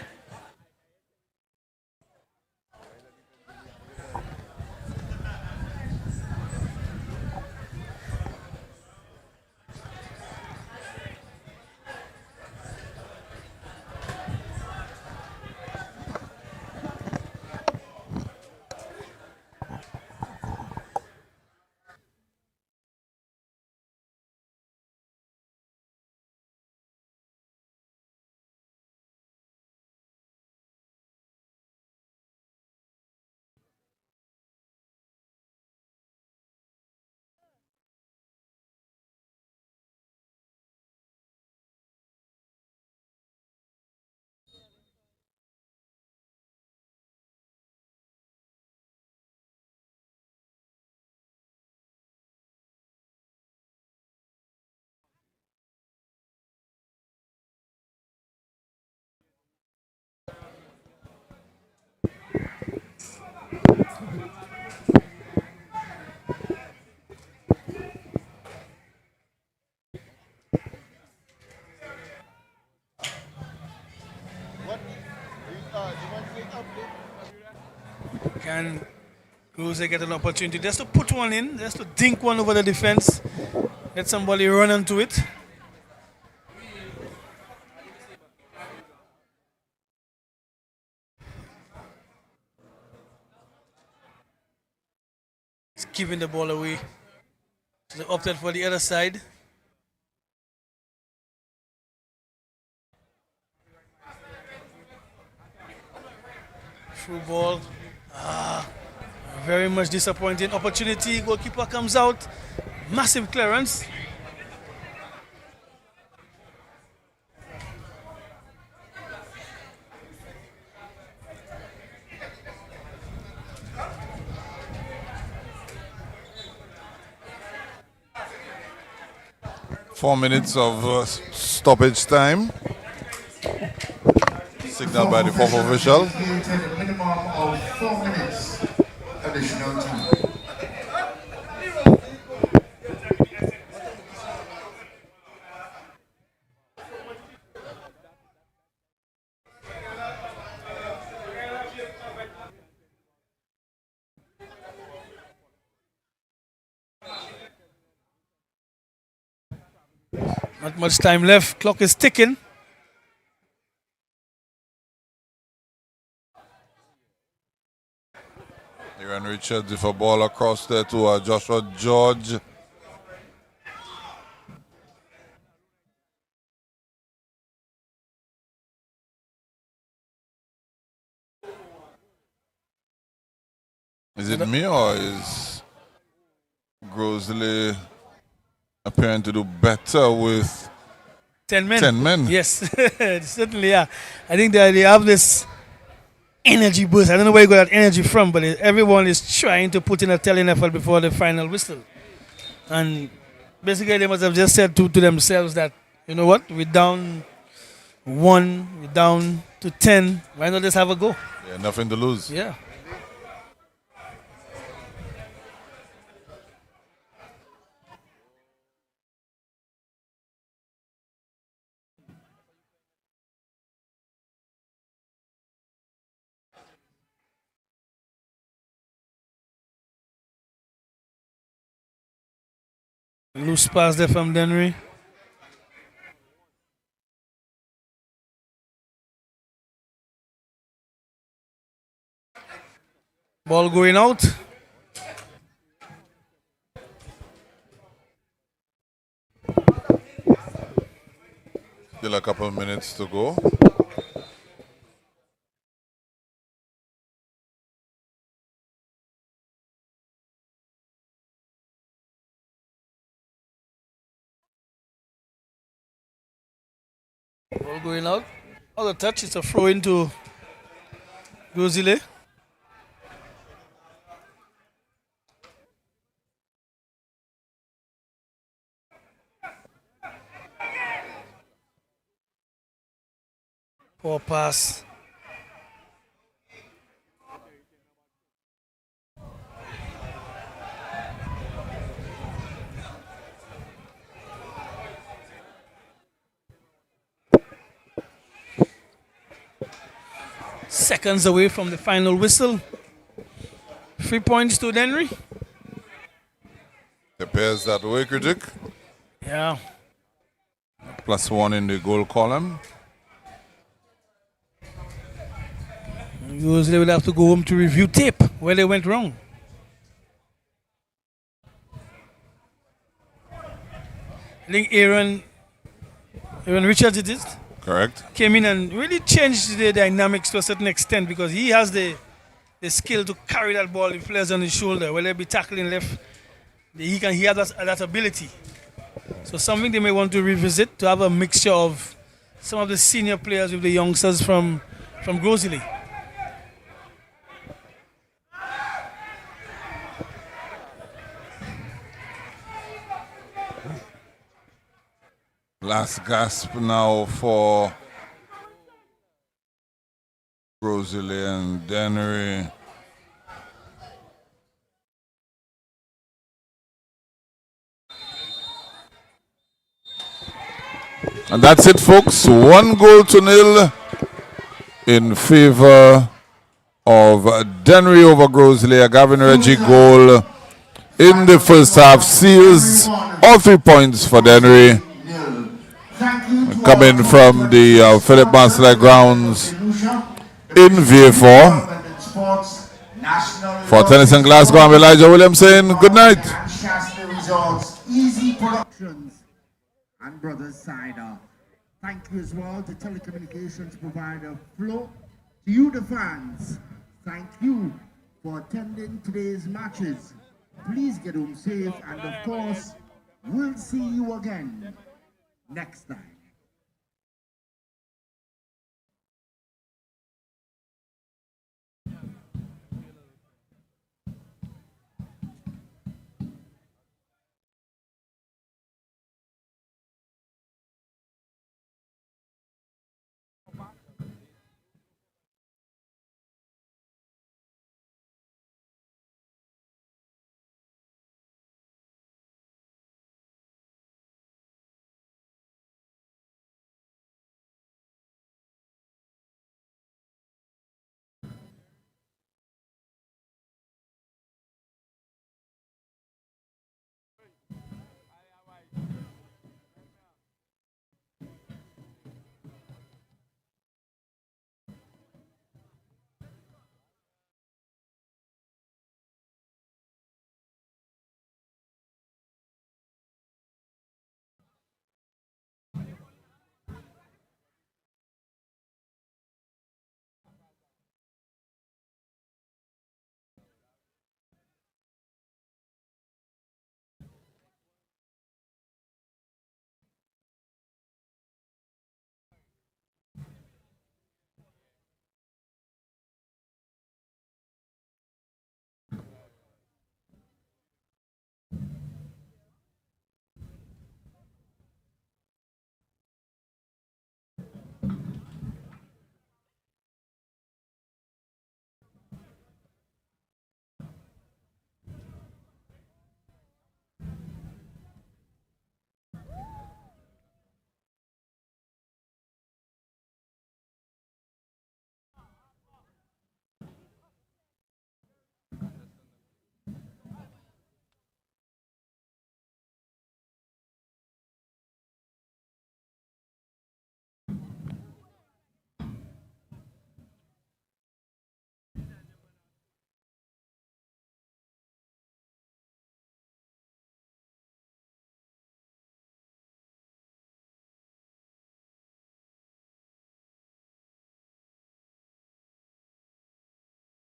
Can Lucia get an opportunity just to put one in, just to dink one over the defense, let somebody run into it? He's giving the ball away. So they opted for the other side. Through ball. Very much disappointing opportunity. Goalkeeper comes out. Massive clearance. Four minutes of stoppage time. Signal by the fourth official. A minimum of 4 minutes additional time. Not much time left. Clock is ticking. Aaron Richards with a ball across there to Joshua George. Is it me or is Grosley appearing to do better with 10 men. 10 men? Yes, certainly, yeah. I think they have this energy boost. I don't know where you got that energy from, but everyone is trying to put in a telling effort before the final whistle. And basically, they must have just said to themselves that, you know what, we're down 1, we're down to 10. Why not just have a go? Yeah, nothing to lose. Yeah. Loose pass there from Dennery. Ball going out. Still a couple of minutes to go. Ball going out. Out of touch. It's a throw into Gros. Poor pass. Seconds away from the final whistle. 3 points to Dennery. Appears that way, critic. Yeah. +1 in the goal column. Usually will have to go home to review tape where they went wrong. I think Aaron Richards did it. Correct. Came in and really changed the dynamics to a certain extent because he has the skill to carry that ball with players on his shoulder. Whether they be tackling left, he has that ability. So something they may want to revisit to have a mixture of some of the senior players with the youngsters from Gros. Last gasp now for Gros and Dennery. And that's it, folks. 1-0 in favor of Dennery over Gros. A Gavin Reggie goal in the first half seals all 3 points for Dennery. Coming from the Philip Mansell grounds in VA4. For Tennyson Glasgow, I'm Elijah Williams saying good night. Easy Productions and Brothers Cider. Thank you as well to telecommunications provider Flow. To you, the fans, Thank you for attending today's matches. Please get home safe, and of course, we'll see you again next time.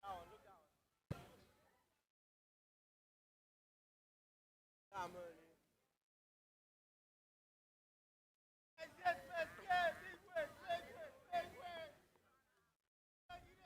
Down, look down.